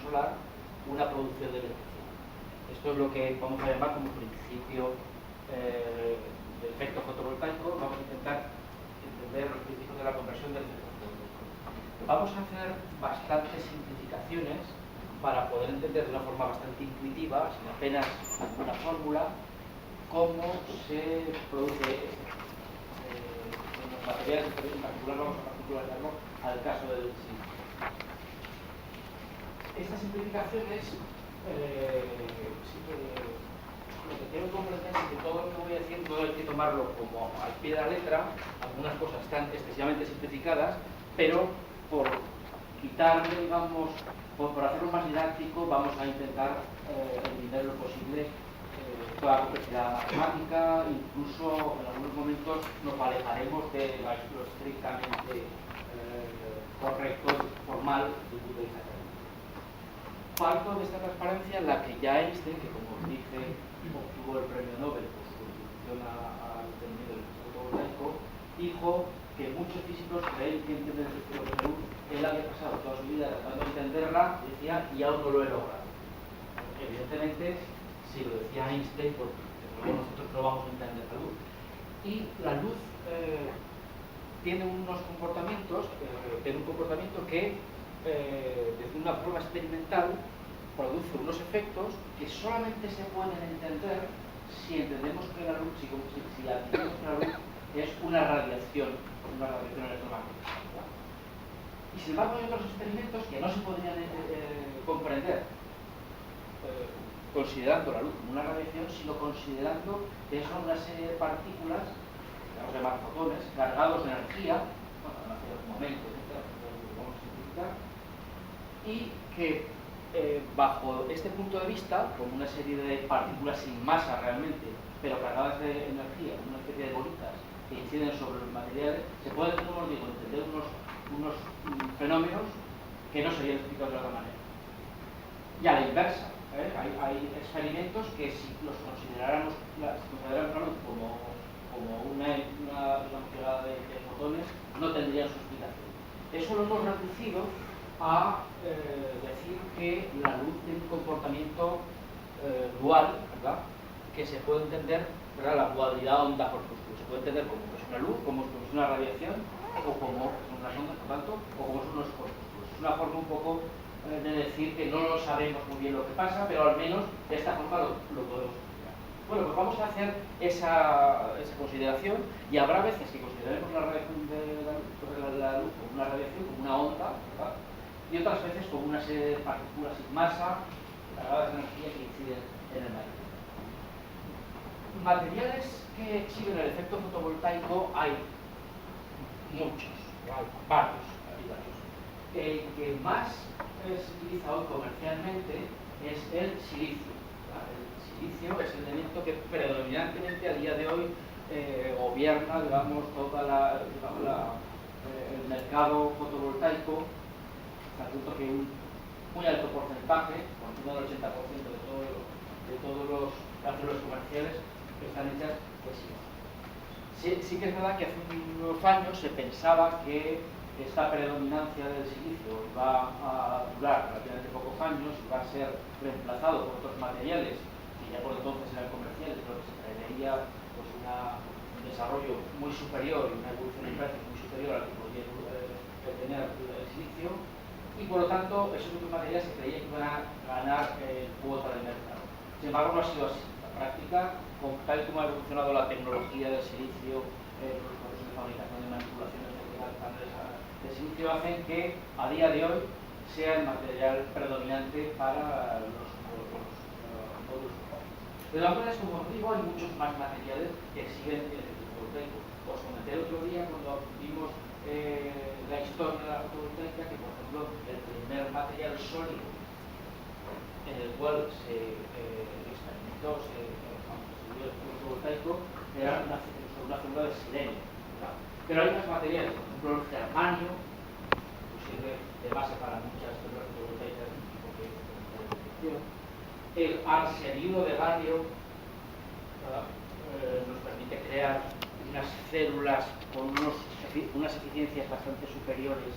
solar una producción de electricidad. Esto es lo que vamos a llamar como principio del efecto fotovoltaico. Vamos a intentar entender los principios de la conversión del efecto fotovoltaico. Vamos a hacer bastantes simplificaciones para poder entender de una forma bastante intuitiva, sin apenas una fórmula, cómo se produce en los materiales, en particular vamos a particularizarlo al caso del silicio. Estas simplificaciones lo que quiero comprender es que todo lo que voy haciendo hay que tomarlo como al pie de la letra. Algunas cosas están excesivamente simplificadas, pero por quitarle, digamos, por hacerlo más didáctico, vamos a intentar eliminar lo posible toda la complejidad matemática. Incluso en algunos momentos nos alejaremos de lo estrictamente correcto, formal del punto de vista académico. Parto de esta transparencia en la que ya Einstein, que como dije obtuvo el premio Nobel por su contribución al entendimiento del efecto fotovoltaico, dijo que muchos físicos creen que entienden el efecto de la luz. Él había pasado toda su vida tratando de entenderla, decía, y aún no lo he logrado. Evidentemente, si lo decía Einstein, pues nosotros no vamos a entender la luz. Y la luz tiene unos comportamientos, tiene un comportamiento que desde una prueba experimental produce unos efectos que solamente se pueden entender si entendemos que la luz, si admitimos que la luz es una radiación electromagnética. Y sin embargo hay otros experimentos que no se podrían comprender considerando la luz como una radiación, sino considerando que son una serie de partículas, que vamos a llamar fotones, cargados de energía, en un momento, etc., vamos a simplificar, y que bajo este punto de vista, como una serie de partículas sin masa realmente, pero cargadas de energía, una especie de bolitas que inciden sobre los materiales, se pueden, como os digo, entender unos fenómenos que no serían explicados de otra manera. Y a la inversa, hay experimentos que si los consideráramos como una llegada de fotones, no tendrían su explicación. Eso lo hemos reducido a decir que la luz tiene un comportamiento dual, ¿verdad?, que se puede entender, ¿verdad?, la dualidad onda-corpúsculo. Se puede entender como que es una luz, como que es una radiación, o como son unas ondas, por tanto, o como son unos corpúsculos. Es una forma un poco de decir que no lo sabemos muy bien lo que pasa, pero al menos de esta forma lo podemos explicar. Bueno, pues vamos a hacer esa consideración, y habrá veces que consideremos la radiación de la luz como una radiación, como una onda, ¿verdad?, y otras veces como una serie de partículas sin masa cargadas de energía que inciden en el material. Materiales que exhiben el efecto fotovoltaico hay muchos, hay varios. El que más se utiliza hoy comercialmente es el silicio. El silicio es el elemento que predominantemente a día de hoy gobierna, digamos, el mercado fotovoltaico, al punto que un muy alto porcentaje, por encima del 80% de todas las células comerciales están hechas de silicio. Sí que es verdad que hace unos años se pensaba que esta predominancia del silicio va a durar relativamente pocos años y va a ser reemplazado por otros materiales que ya por entonces eran comerciales, pero que se preveía pues, un desarrollo muy superior y una evolución de precios muy superior a la que podía tener el silicio. Y por lo tanto, esos otros materiales se creía que iban a ganar cuota de mercado. Sin embargo, no ha sido así. En la práctica, tal como ha evolucionado la tecnología del silicio, los procesos de fabricación de manipulaciones de silicio hacen que a día de hoy sea el material predominante para los módulos fotónicos. De todas maneras, como os digo, hay muchos más materiales que exhiben el efecto fotovoltaico. Os comenté el otro día cuando vimos la historia de la fotovoltaica, que por ejemplo el primer material sólido en el cual se experimentó, se estudió el fotovoltaico era una célula de selenio, ¿verdad? Pero hay más materiales, por ejemplo el germanio, que sirve de base para muchas células fotovoltaicas, el arsenuro de galio nos permite crear unas células con unas eficiencias bastante superiores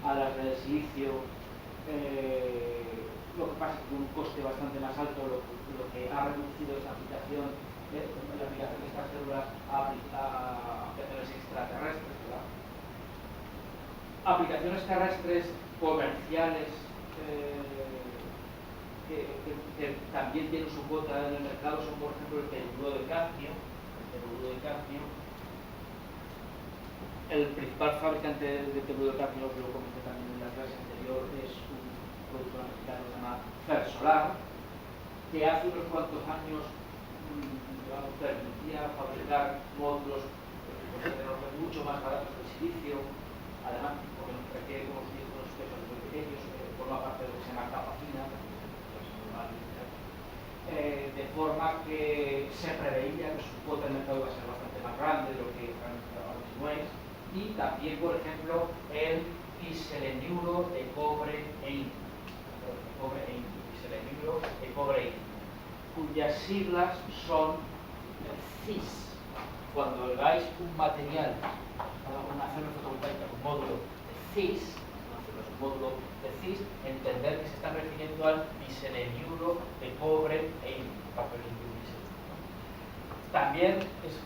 a las del silicio, lo pasa es que un coste bastante más alto, lo que ha reducido esa aplicación, la aplicación de estas células a aplicaciones extraterrestres, ¿verdad? Aplicaciones terrestres comerciales que también tienen su cuota en el mercado son, por ejemplo, el telururo de cadmio. El principal fabricante de telururo de cadmio, que lo comenté también en la clase anterior, es un productor mexicano que se llama Fersolar, que hace unos cuantos años permitía fabricar módulos mucho más baratos que el silicio, además porque nos requiere unos pesos muy pequeños, forma parte de lo que se llama capa fina, de forma que se preveía que su cuota de mercado iba a ser bastante más grande de lo que realmente ahora no es. Y también, por ejemplo, el biseleniuro de cobre e indio, cuyas siglas son CIS. Cuando hagáis un material, una célula fotovoltaica, un módulo de CIS, entender que se están refiriendo al biseleniuro de cobre e indio, papel indio biseleniuro. También es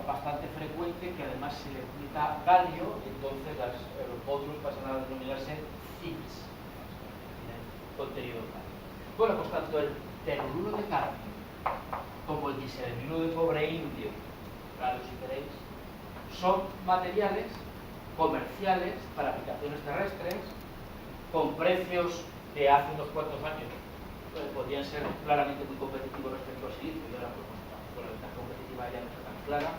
bastante frecuente que además se le aplica galio, y entonces los módulos pasan a denominarse CIS, tienen contenido galio. Bueno, pues tanto el telururo de cadmio como el biseleniuro de cobre indio, galio si queréis, son materiales comerciales para aplicaciones terrestres con precios de hace unos cuantos años podrían ser claramente muy competitivos respecto al silicio, y ahora pues, con la ventaja competitiva ya no está tan clara,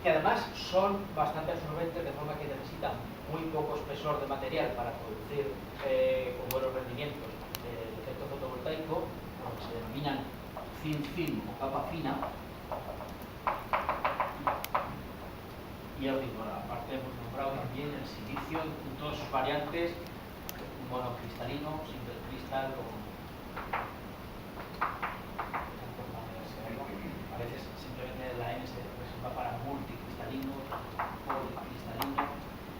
que además son bastante absorbentes, de forma que necesitan muy poco espesor de material para producir con buenos rendimientos el efecto fotovoltaico, lo que se denominan thin film o capa fina. Y os digo, aparte hemos nombrado también el silicio en todas sus variantes, monocristalino, single cristal o a veces simplemente la N se reserva para multicristalino, policristalino.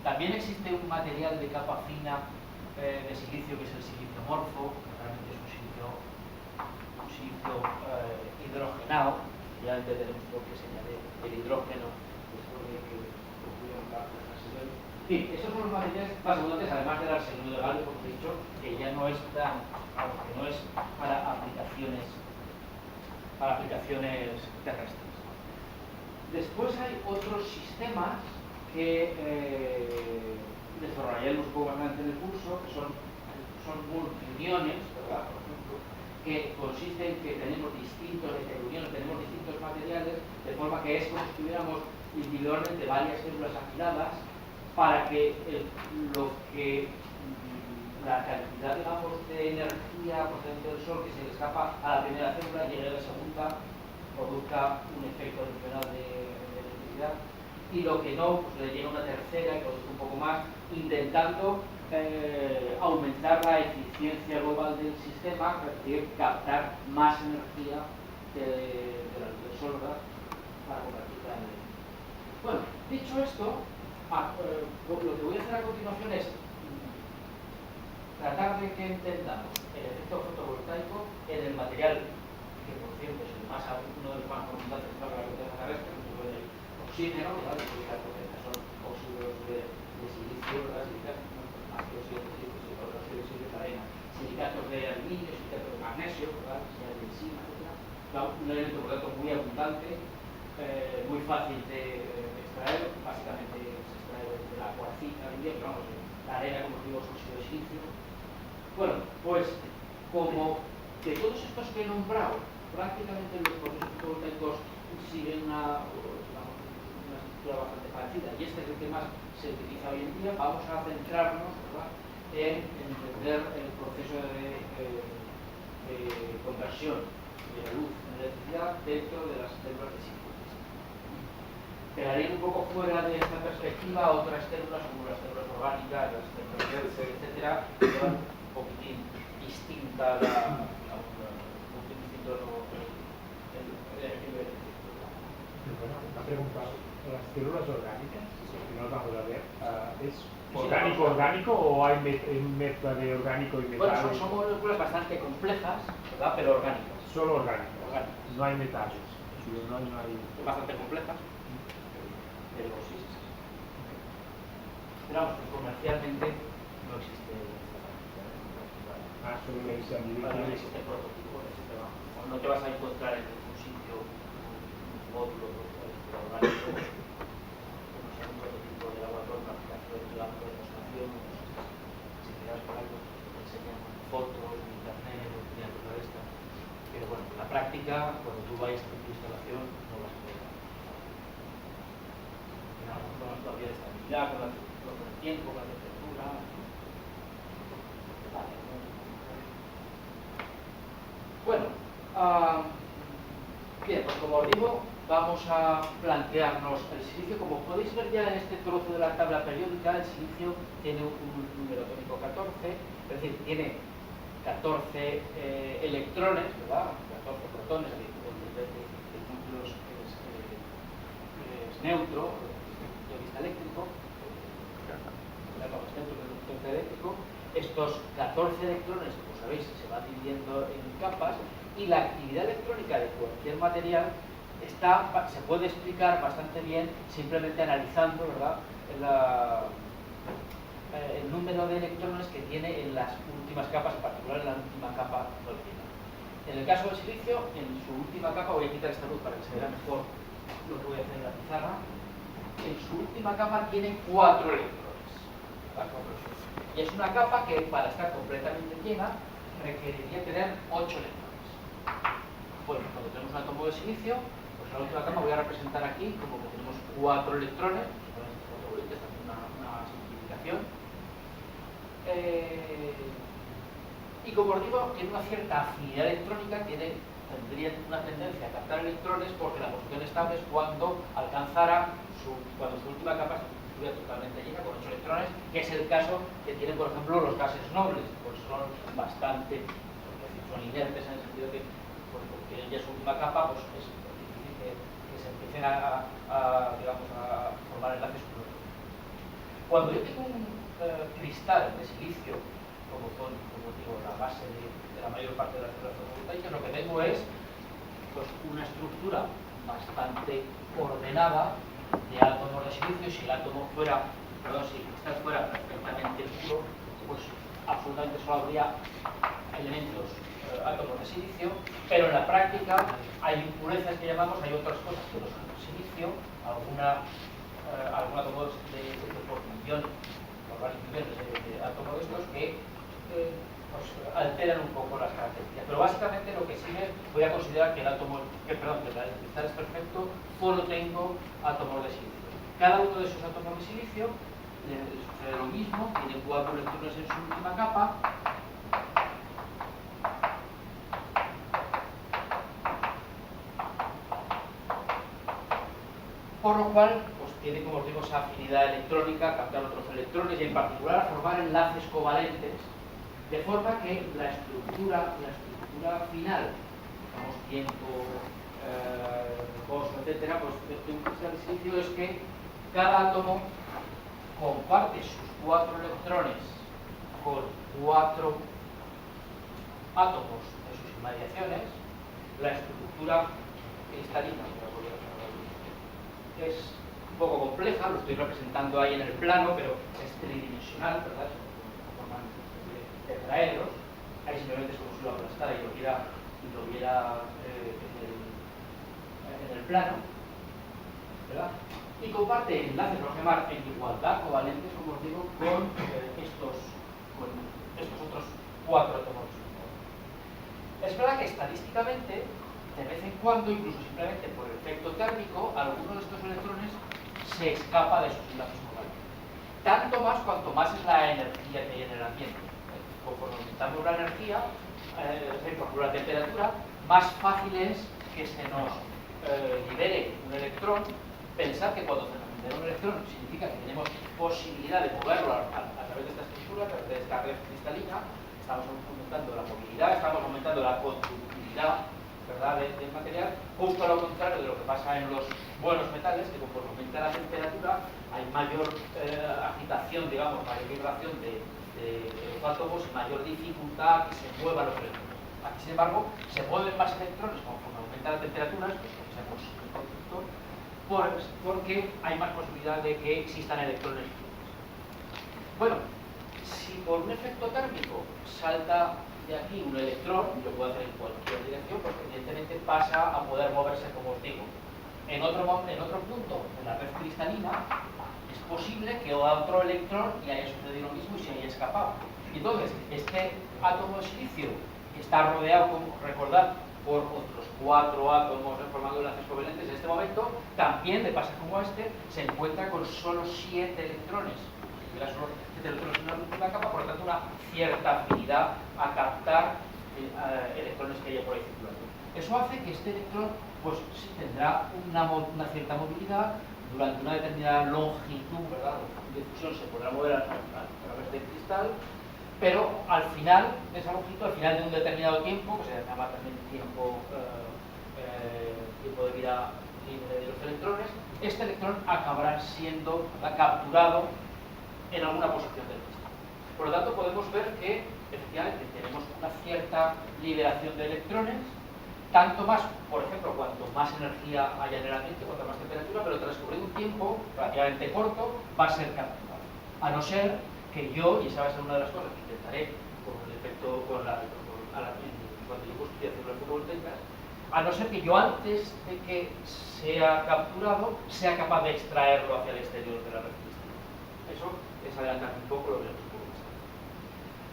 También existe un material de capa fina de silicio que es el silicio morfo, que realmente es un silicio hidrogenado. Ya entenderemos lo que se añade el hidrógeno después de que ocurrieron la transición. En fin, estos son los materiales más abundantes, además del arsenio de galio, como he dicho, que ya no es para aplicaciones terrestres. Después hay otros sistemas que desarrollaremos un poco más adelante en el curso, que son multiuniones, ¿verdad? Por ejemplo, que consiste en que tenemos distintos materiales, de forma que es como si tuviéramos individualmente varias células afiladas para que la cantidad, digamos, de energía procedente del sol que se le escapa a la primera célula llegue a la segunda, produzca un efecto adicional de electricidad, y lo que no, pues le llega una tercera y produce un poco más, intentando aumentar la eficiencia global del sistema, es decir, captar más energía de la luz del sol, ¿verdad?, para convertirla en energía. Bueno, dicho esto, lo que voy a hacer a continuación es tratar de que entendamos el efecto fotovoltaico en el material, que por cierto es uno de los más abundantes para la corteza terrestre, junto con el oxígeno, ¿verdad?, que son óxidos de silicio, silicatos de aluminio, silicatos de magnesio, ¿verdad?, de enzima, etc. Un elemento, por lo tanto, muy abundante, muy fácil de extraer, básicamente se extrae de la cuarcita, pero vamos, la arena, como os digo, es óxido de silicio. Bueno, pues como de todos estos que he nombrado, prácticamente los procesos fotovoltaicos siguen una estructura bastante parecida, y este es el que más se utiliza hoy en día, vamos a centrarnos, ¿verdad?, en entender el proceso de conversión de la luz en electricidad dentro de las células de síntesis. Quedaría un poco fuera de esta perspectiva otras células como las células orgánicas, las células etcétera, que llevan un poquitín distinta Una pregunta. las células orgánicas, que no las vamos a ver, ¿es orgánico o hay mezcla de orgánico y metal? Bueno, son moléculas bastante complejas, ¿verdad? Pero orgánicas. Solo orgánicas. No hay metales. No hay... Son bastante complejas, pero sí. Pero vamos, que comercialmente no existe. Solo existe no existe prototipo, no te vas a encontrar en ningún sitio un módulo orgánico, no sea un prototipo de laboratorio, una aplicación de la demostración. Si te das por algo, te enseñan fotos en internet o una cosa de esta. Pero bueno, en la práctica, cuando tú vayas a tu instalación, no vas a poder. Con la todavía de estabilidad, con el tiempo, con la temperatura. Vale. Bueno, bien, pues como os digo, vamos a plantearnos el silicio. Como podéis ver ya en este trozo de la tabla periódica, el silicio tiene un número atómico 14, es decir, tiene 14 electrones, ¿verdad? 14 protones, es decir, el núcleo es neutro, desde el punto de vista eléctrico, eléctrico. Estos 14 electrones, como sabéis, se van dividiendo en capas, y la actividad electrónica de cualquier material se puede explicar bastante bien simplemente analizando, ¿verdad?, el número de electrones que tiene en las últimas capas, en particular en la última capa molecular. En el caso del silicio, en su última capa, voy a quitar esta luz para que se vea mejor lo que voy a hacer en la pizarra, en su última capa tiene 4 electrones. Y es una capa que, para estar completamente llena, requeriría tener 8 electrones. Bueno, cuando tenemos un átomo de silicio, pues en la última capa voy a representar aquí como que tenemos 4 electrones, esta es una simplificación. Y como os digo, tiene una cierta afinidad electrónica, tendría una tendencia a captar electrones, porque la posición estable es cuando cuando su última capa se constituye totalmente llena con 8 electrones, que es el caso que tienen, por ejemplo, los gases nobles, pues son bastante, son inertes en el sentido que, pues, porque tienen ya su última capa, pues es difícil que se empiecen digamos, a formar enlaces con otros. Cuando yo tengo un cristal de silicio, como digo, la base de la mayor parte de las células fotovoltaicas, lo que tengo es pues, una estructura bastante ordenada de átomos de silicio. Si el átomo fuera, si el cristal fuera perfectamente puro, pues absolutamente solo habría elementos, átomos de silicio, pero en la práctica hay impurezas que llamamos, hay otras cosas que no son silicio, algún átomo por millones, por varios millones de átomos de estos que pues, alteran un poco las características. Pero básicamente lo que sigue, voy a considerar que el cristal es perfecto, solo tengo átomos de silicio. Cada uno de esos átomos de silicio sucede lo mismo, tiene 4 electrones en su última capa. Por lo cual, pues tiene, como os digo, esa afinidad electrónica a captar otros electrones y en particular a formar enlaces covalentes, de forma que la estructura final, digamos, tiempo, reposo, etcétera, pues de un cristal de silicio es que cada átomo comparte sus 4 electrones con 4 átomos de sus inmediaciones. La estructura cristalina es un poco compleja, lo estoy representando ahí en el plano, pero es tridimensional, ¿verdad? Forman tetraedros. Ahí simplemente es como si lo aplastara y lo viera en el plano, ¿verdad? Y comparte enlaces, vamos a llamar en igualdad covalentes, como os digo, con estos otros 4 átomos. Es verdad que estadísticamente, de vez en cuando, incluso simplemente por el efecto térmico, alguno de estos electrones se escapa de sus enlaces covalentes. Tanto más cuanto más es la energía que hay en el ambiente. Conforme aumentamos la energía, por la temperatura, más fácil es que se nos libere un electrón. Pensar que cuando se nos libera un electrón significa que tenemos posibilidad de moverlo a través de esta estructura, a través de esta red cristalina. Estamos aumentando la movilidad, estamos aumentando la conductividad, ¿verdad?, del material, justo a lo contrario de lo que pasa en los buenos metales, que conforme aumenta la temperatura hay mayor agitación, digamos, mayor vibración de los átomos y mayor dificultad que se muevan los electrones. Aquí, sin embargo, se mueven más electrones conforme aumenta la temperatura, pues pensemos en el conductor, porque hay más posibilidad de que existan electrones libres. Bueno, si por un efecto térmico salta de aquí un electrón, y lo puede hacer en cualquier dirección, pues evidentemente pasa a poder moverse, como os digo. En otro punto de la red cristalina es posible que otro electrón y haya sucedido lo mismo y se haya escapado. Entonces, este átomo de silicio que está rodeado, como recordad, por otros 4 átomos formando enlaces covalentes, en este momento también le pasa como a este, se encuentra con solo 7 electrones. Solo 7 electrones en una última capa, por lo tanto una cierta afinidad a captar electrones que haya por ahí circulando. Eso hace que este electrón pues sí tendrá una cierta movilidad durante una determinada longitud, ¿verdad?, de fusión se podrá mover a través del cristal, pero al final de esa longitud, al final de un determinado tiempo, que se llama también tiempo de vida libre de los electrones, este electrón acabará siendo capturado en alguna posición del cristal. Por lo tanto, podemos ver que efectivamente tenemos una cierta liberación de electrones, tanto más, por ejemplo, cuanto más energía haya en el ambiente, cuanto más temperatura, pero transcurrido un tiempo relativamente corto, va a ser capturado. A no ser que yo, y esa va a ser una de las cosas que intentaré con el efecto, cuando yo construya células fotovoltaicas, a no ser que yo antes de que sea capturado, sea capaz de extraerlo hacia el exterior de la red cristalina. Eso es adelantar un poco, lo veremos un poco más tarde.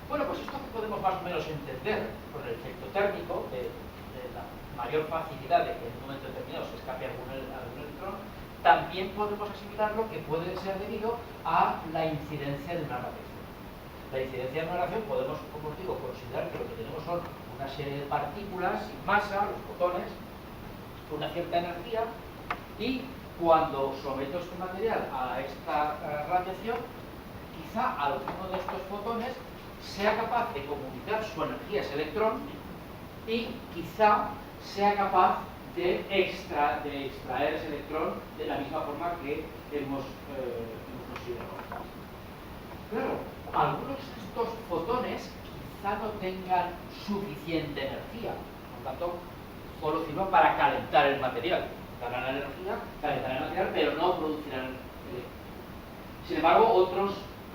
Bueno, pues esto que podemos más o menos entender con el efecto térmico, de la mayor facilidad de que en un momento determinado se escape algún electrón, también podemos asimilarlo que puede ser debido a la incidencia de una radiación. La incidencia de una radiación podemos, como os digo, considerar que lo que tenemos son una serie de partículas sin masa, los fotones, con una cierta energía, y cuando someto este material a esta radiación, quizá alguno de estos fotones sea capaz de comunicar su energía a ese electrón y quizá sea capaz de extraer ese electrón de la misma forma que hemos considerado. Claro, algunos de estos fotones quizá no tengan suficiente energía, por lo tanto, solo sirvan para calentar el material. Darán energía, calentarán el material, pero no producirán electrón. Sin embargo, otros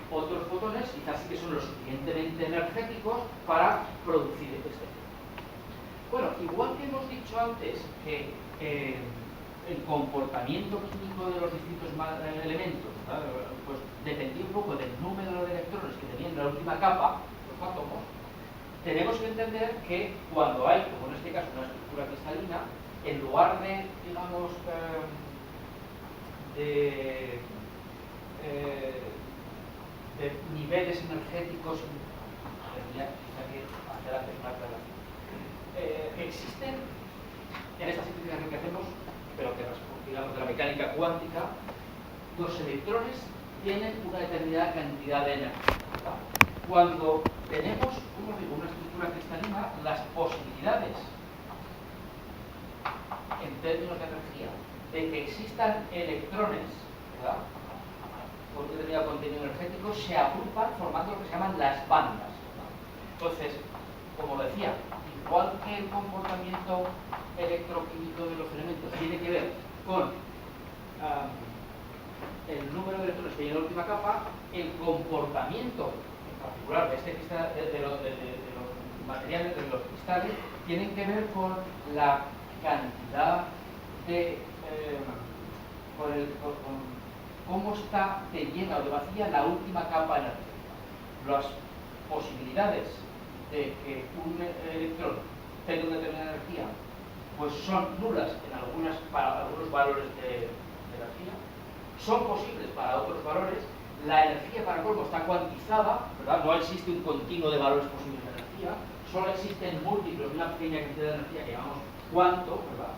fotones quizás sí que son lo suficientemente energéticos para producir este efecto. Bueno, igual que hemos dicho antes que el comportamiento químico de los distintos elementos, pues dependía un poco del número de electrones que tenían en la última capa, los átomos, tenemos que entender que cuando hay, como en este caso, una estructura cristalina, en lugar de, digamos, de niveles energéticos, existen en esta simplificación que hacemos, pero que digamos de la mecánica cuántica, los electrones tienen una determinada cantidad de energía, ¿verdad? Cuando tenemos, como digo, una estructura cristalina, las posibilidades en términos de energía de que existan electrones, ¿verdad?, con un determinado contenido energético, se agrupan formando lo que se llaman las bandas, ¿verdad? Entonces, como decía, igual que el comportamiento electroquímico de los elementos tiene que ver con el número de electrones que hay en la última capa, el comportamiento en particular de este cristal, de los materiales, de los cristales, tienen que ver con la cantidad de con cómo está de llena o de vacía la última capa energética. Las posibilidades de que un electrón tenga una determinada energía pues son nulas para algunos valores de energía, son posibles para otros valores. La energía, para colmo, está cuantizada, ¿verdad? No existe un continuo de valores posibles de energía, solo existen múltiplos de una pequeña cantidad de energía que llamamos cuanto, ¿verdad?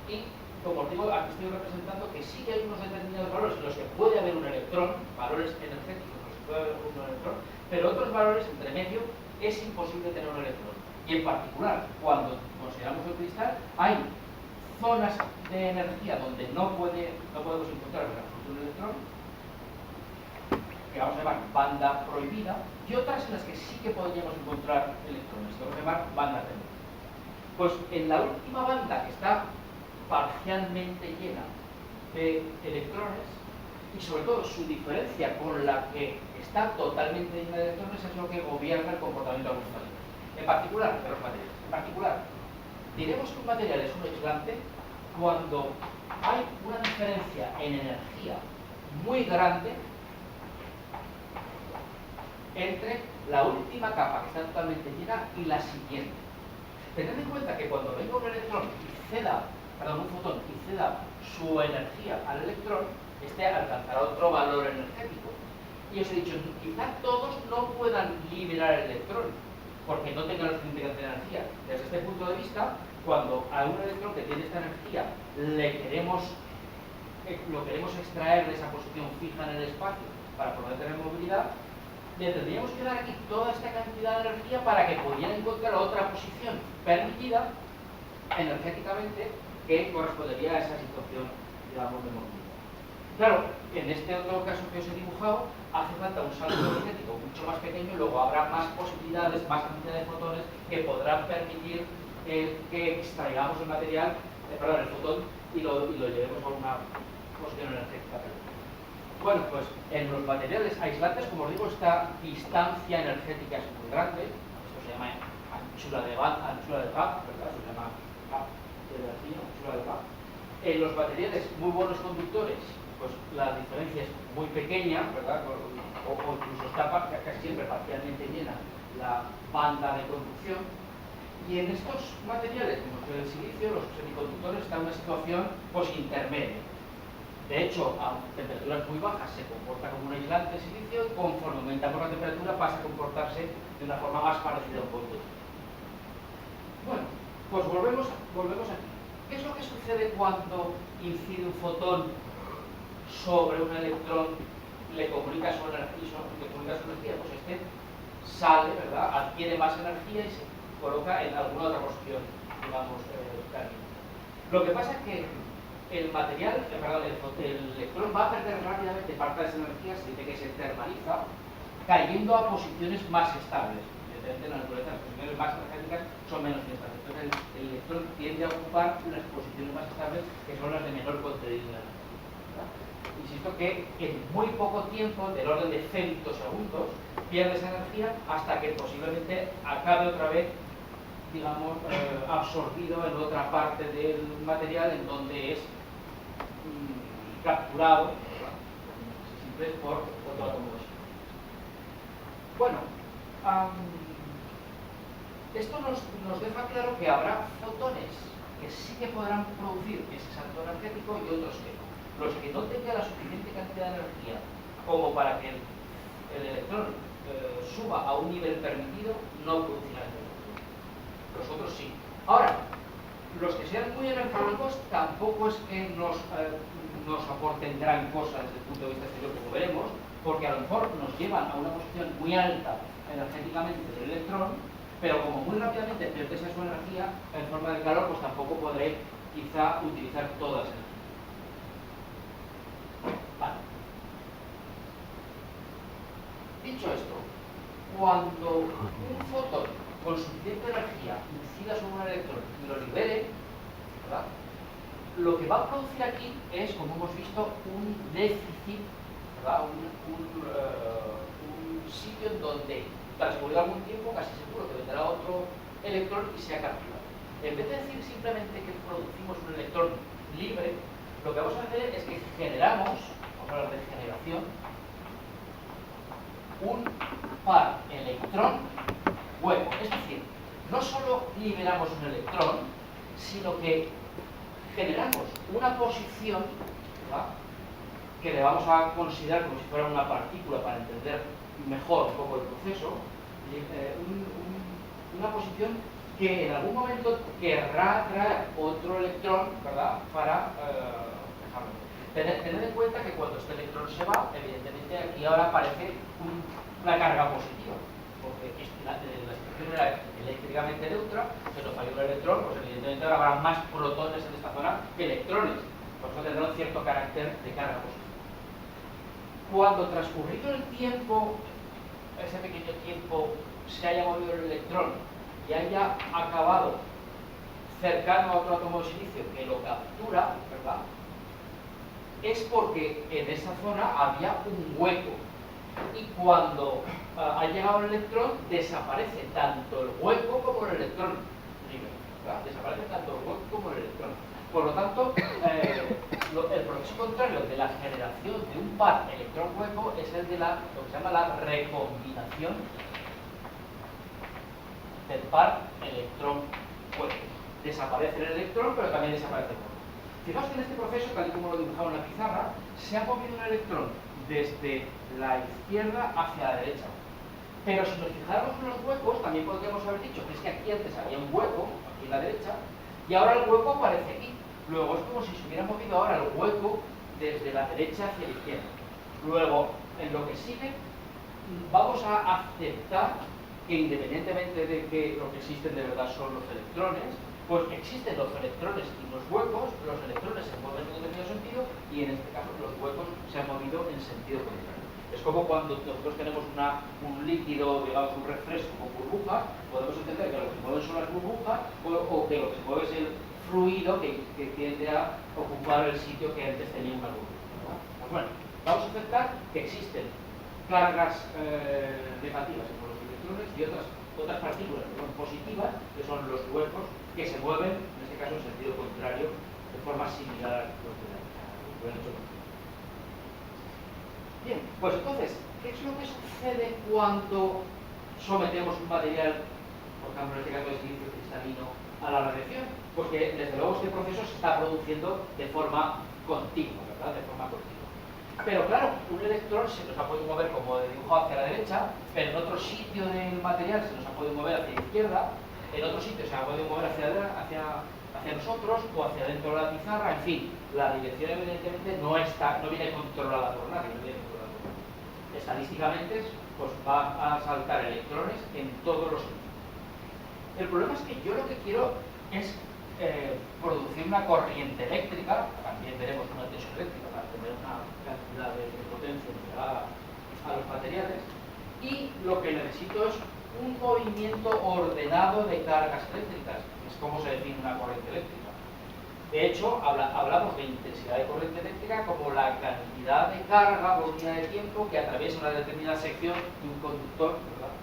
Y, como os digo, aquí estoy representando que sí que hay unos determinados valores en los que puede haber un electrón, valores energéticos en los que puede haber un electrón, pero otros valores entre medio es imposible tener un electrón. Y en particular, cuando consideramos el cristal, hay zonas de energía donde no podemos encontrar en absoluto un electrón, que vamos a llamar banda prohibida, y otras en las que sí que podríamos encontrar electrones, que vamos a llamar banda tenue. Pues en la última banda, que está parcialmente llena de electrones, y sobre todo su diferencia con la que está totalmente llena de electrones, es lo que gobierna el comportamiento de los materiales. En particular, de los materiales. En particular, diremos que un material es un aislante cuando hay una diferencia en energía muy grande entre la última capa, que está totalmente llena, y la siguiente. Tened en cuenta que cuando venga un electrón y ceda, perdón, un fotón y ceda su energía al electrón, este alcanzará otro valor energético. Y os he dicho, quizá todos no puedan liberar el electrón, porque no tengan la suficiente cantidad de energía. Desde este punto de vista, cuando a un electrón que tiene esta energía lo queremos extraer de esa posición fija en el espacio para poder tener movilidad, le tendríamos que dar aquí toda esta cantidad de energía para que pudiera encontrar otra posición permitida energéticamente que correspondería a esa situación, digamos, de movilidad. Claro, en este otro caso que os he dibujado, hace falta un salto energético mucho más pequeño y luego habrá más posibilidades, más cantidad de fotones que podrán permitir que extraigamos el material, el fotón, y lo llevemos a una posición energética. Bueno, pues en los materiales aislantes, como os digo, esta distancia energética es muy grande. Esto se llama anchura de gap, ¿verdad? Se llama gap de energía, anchura de gap. En los materiales muy buenos conductores, pues la diferencia es muy pequeña, ¿verdad? O incluso está casi siempre parcialmente llena la banda de conducción. Y en estos materiales, como el silicio, los semiconductores, está en una situación pues intermedia. De hecho, a temperaturas muy bajas se comporta como un aislante de silicio y conforme aumentamos la temperatura pasa a comportarse de una forma más parecida a un conductor. Bueno, pues volvemos aquí. ¿Qué es lo que sucede cuando incide un fotón sobre un electrón, le comunica su energía? Pues este sale, ¿verdad? Adquiere más energía y se coloca en alguna otra posición, digamos, térmica. Lo que pasa es que el electrón va a perder rápidamente parte de esa energía, se dice que se termaliza, cayendo a posiciones más estables. Depende de la naturaleza, las posiciones más energéticas son menos estables. Entonces el electrón tiende a ocupar las posiciones más estables, que son las de menor contenido de energía. Insisto que en muy poco tiempo, del orden de femtosegundos, pierde esa energía hasta que posiblemente acabe otra vez, digamos, absorbido en otra parte del material en donde es capturado siempre por otro átomo. Bueno, esto nos deja claro que habrá fotones que sí que podrán producir ese salto energético y otros que no. Los que no tengan la suficiente cantidad de energía como para que el electrón suba a un nivel permitido, no producirán electrón. Los otros sí. Ahora, los que sean muy energéticos tampoco es que nos aporten gran cosa desde el punto de vista exterior, como veremos, porque a lo mejor nos llevan a una posición muy alta energéticamente del electrón, pero como muy rápidamente pierde esa su energía en forma de calor, pues tampoco podré quizá utilizar toda esa energía. Vale. Dicho esto, cuando un fotón con suficiente energía incida sobre un electrón y lo libere, ¿verdad?, lo que va a producir aquí es, como hemos visto, un déficit, ¿verdad?, un sitio en donde transcurrido algún tiempo casi seguro que vendrá otro electrón y sea capturado. En vez de decir simplemente que producimos un electrón libre, lo que vamos a hacer es que generamos, vamos a hablar de generación, un par electrón-hueco. Es decir, no solo liberamos un electrón, sino que generamos una posición, ¿verdad?, que le vamos a considerar como si fuera una partícula para entender mejor un poco el proceso, una posición que en algún momento querrá traer otro electrón, ¿verdad?, para dejarlo. Tened en cuenta que cuando este electrón se va, evidentemente aquí ahora aparece una carga positiva, porque la situación era eléctricamente neutra, que no falla un electrón, pues evidentemente habrá más protones en esta zona que electrones, por eso tendrá un cierto carácter de carga positiva. Cuando transcurrido el tiempo, ese pequeño tiempo, se haya movido el electrón y haya acabado cercano a otro átomo de silicio que lo captura, ¿verdad?, es porque en esa zona había un hueco, y cuando ha llegado el electrón desaparece tanto el hueco como el electrón libre, ¿verdad? Desaparece tanto el hueco como el electrón. Por lo tanto, el proceso contrario de la generación de un par electrón-hueco es el de lo que se llama la recombinación del par electrón-hueco. Desaparece el electrón, pero también desaparece el hueco. Fijaos que en este proceso, tal y como lo dibujaba en la pizarra, se ha movido un electrón desde la izquierda hacia la derecha. Pero si nos fijáramos en los huecos, también podríamos haber dicho que es que aquí antes había un hueco, aquí en la derecha, y ahora el hueco aparece aquí. Luego es como si se hubiera movido ahora el hueco desde la derecha hacia la izquierda. Luego, en lo que sigue, vamos a aceptar que independientemente de que lo que existen de verdad son los electrones, pues existen los electrones y los huecos, los electrones se mueven en un determinado sentido y en este caso los huecos se han movido en sentido contrario. Es como cuando nosotros tenemos un líquido, digamos un refresco con burbujas, podemos entender que lo que se mueven son las burbujas o que lo que se mueve es el fluido que tiende a ocupar el sitio que antes tenía una burbuja, ¿verdad? Pues bueno, vamos a aceptar que existen cargas negativas en los electrones y otras partículas que son positivas, que son los huecos, que se mueven, en este caso en sentido contrario, de forma similar a lo que han hecho. Bien, pues entonces, ¿qué es lo que sucede cuando sometemos un material, por ejemplo en este caso de silicio cristalino, a la radiación? Pues que desde luego este proceso se está produciendo de forma continua, ¿verdad? De forma continua. Pero claro, un electrón se nos ha podido mover como de dibujo hacia la derecha, pero en otro sitio del material se nos ha podido mover hacia la izquierda, en otro sitio se ha podido mover hacia nosotros o hacia dentro de la pizarra, en fin, la dirección evidentemente no viene controlada por nadie, no viene controlada por nadie. Estadísticamente, pues va a saltar electrones en todos los sitios. El problema es que yo lo que quiero es producir una corriente eléctrica, también veremos una tensión eléctrica para tener una cantidad de potencia entregada a los materiales, y lo que necesito es un movimiento ordenado de cargas eléctricas, que es como se define una corriente eléctrica. De hecho, hablamos de intensidad de corriente eléctrica como la cantidad de carga por unidad de tiempo que atraviesa una determinada sección de un conductor, ¿verdad?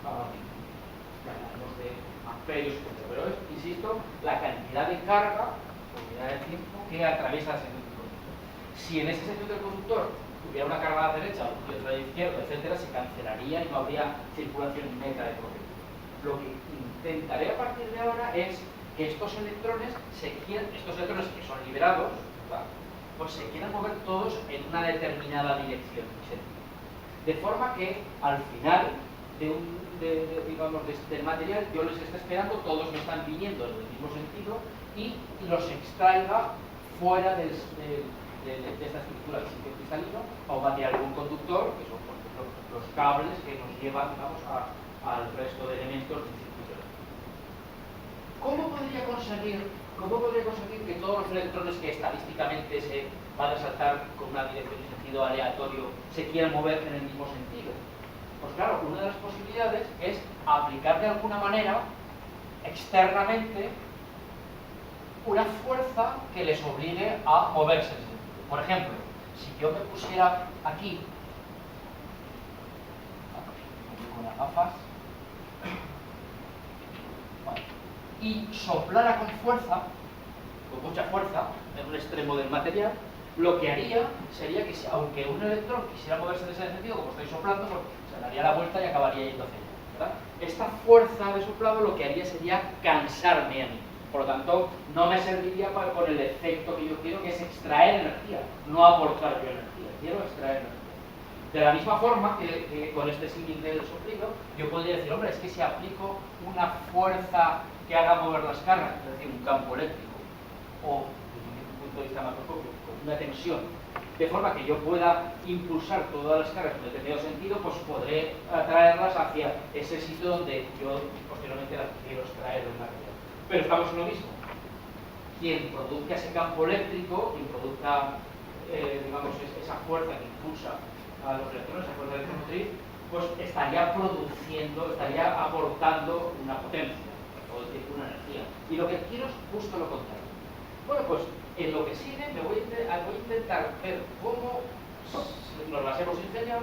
Hablamos de amperios, pero es, insisto, la cantidad de carga por unidad de tiempo que atraviesa ese conductor. Si en ese sector del conductor hubiera una carga a la derecha y otra a la izquierda, etcétera, se cancelaría y no habría circulación neta de corriente. Lo que intentaré a partir de ahora es que estos electrones que son liberados, ¿verdad?, pues se quieran mover todos en una determinada dirección, de forma que al final del material yo les esté esperando, todos me están viniendo en el mismo sentido y los extraiga fuera de esta estructura del sitio cristalino a un material con conductor, que son por ejemplo los cables que nos llevan, digamos, al resto de elementos del circuito eléctrico. ¿Cómo podría conseguir que todos los electrones que estadísticamente se van a saltar con una dirección y sentido aleatorio se quieran mover en el mismo sentido? Pues claro, una de las posibilidades es aplicar de alguna manera externamente una fuerza que les obligue a moverse. Por ejemplo, si yo me pusiera aquí con las gafas y soplara con fuerza, con mucha fuerza, en un extremo del material, lo que haría sería que aunque un electrón quisiera moverse en ese sentido, como estoy soplando, pues se daría la vuelta y acabaría yendo hacia allá, ¿verdad? Esta fuerza de soplado lo que haría sería cansarme a mí. Por lo tanto, no me serviría con el efecto que yo quiero, que es extraer energía, no aportar yo energía, quiero extraer energía. De la misma forma que con este símil del soplido, yo podría decir, hombre, es que si aplico una fuerza que haga mover las cargas, es decir, un campo eléctrico, o desde un punto de vista macroscópico, una tensión de forma que yo pueda impulsar todas las cargas en un determinado sentido, pues podré atraerlas hacia ese sitio donde yo posteriormente las quiero extraer del material. Pero estamos en lo mismo. Quien produzca ese campo eléctrico, quien produzca digamos, esa fuerza que impulsa a los electrones, esa fuerza electromotriz, pues estaría produciendo, estaría aportando una potencia, o decir, una energía. Y lo que quiero es justo lo contrario. Bueno, pues en lo que sigue me voy a intentar ver cómo nos las hemos ingeniado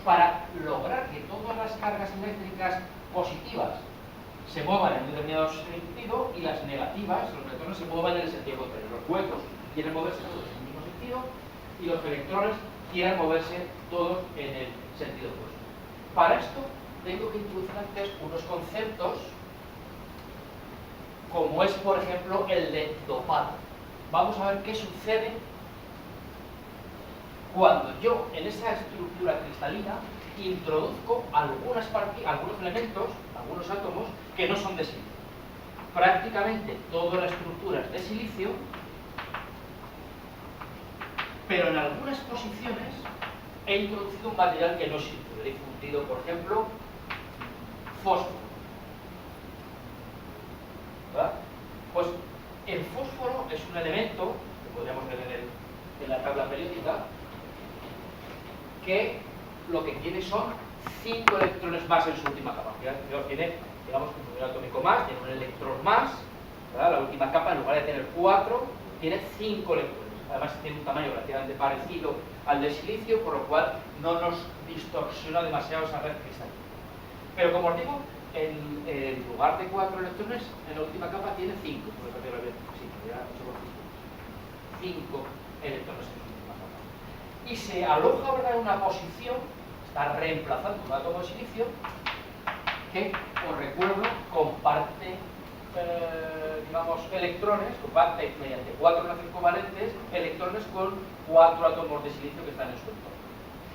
para lograr que todas las cargas eléctricas positivas se muevan en un determinado sentido y las negativas, los electrones, se muevan en el sentido contrario. Los huecos quieren moverse todos en el mismo sentido y los electrones quieren moverse todos en el sentido opuesto. Para esto tengo que introducir antes unos conceptos como es, por ejemplo, el de dopado. Vamos a ver qué sucede cuando yo en esa estructura cristalina introduzco algunos elementos, algunos átomos que no son de silicio. Prácticamente toda la estructura es de silicio, pero en algunas posiciones he introducido un material que no es silicio. He difundido, por ejemplo, fósforo. ¿Verdad? Pues el fósforo es un elemento, que podríamos ver en la tabla periódica, que lo que tiene son 5 electrones más en su última capa. Tiene, digamos, un número atómico más, tiene un electrón más, ¿verdad? La última capa, en lugar de tener 4, tiene 5 electrones. Además tiene un tamaño relativamente parecido al del silicio, por lo cual no nos distorsiona demasiado esa red cristalina. Pero como os digo, en lugar de 4 electrones, en la última capa tiene 5. 5 electrones en su última capa. Y se aloja, ¿verdad?, en una posición, está reemplazando un átomo de silicio que, os recuerdo, comparte digamos, electrones, comparte mediante 4 enlaces covalentes electrones con 4 átomos de silicio que están en su entorno.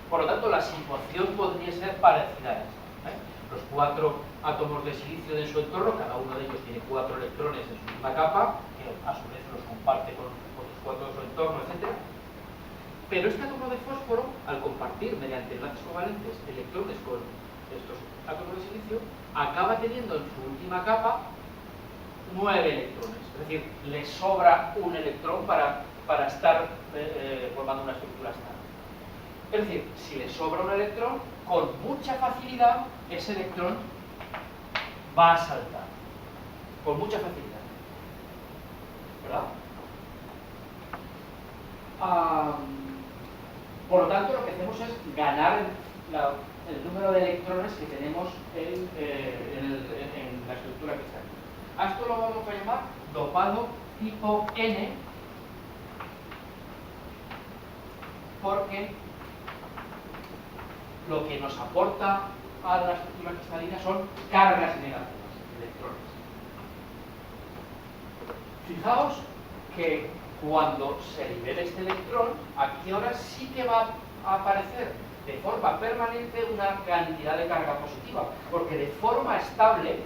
Por lo tanto, la situación podría ser parecida a esta. Los 4 átomos de silicio de su entorno, cada uno de ellos tiene 4 electrones en su misma capa, que a su vez los comparte con otros 4 de su entorno, etc. Pero este átomo de fósforo, al compartir mediante enlaces covalentes electrones con estos átomos de silicio, acaba teniendo en su última capa 9 electrones, es decir, le sobra un electrón para estar formando una estructura estable. Es decir, si le sobra un electrón, con mucha facilidad ese electrón va a saltar. Con mucha facilidad. ¿Verdad? Por lo tanto, lo que hacemos es ganar el número de electrones que tenemos en la estructura cristalina. A esto lo vamos a llamar dopado tipo N, porque lo que nos aporta a la estructura cristalina son cargas negativas, electrones. Fijaos que cuando se libere este electrón, aquí ahora sí que va a aparecer de forma permanente una cantidad de carga positiva, porque de forma estable,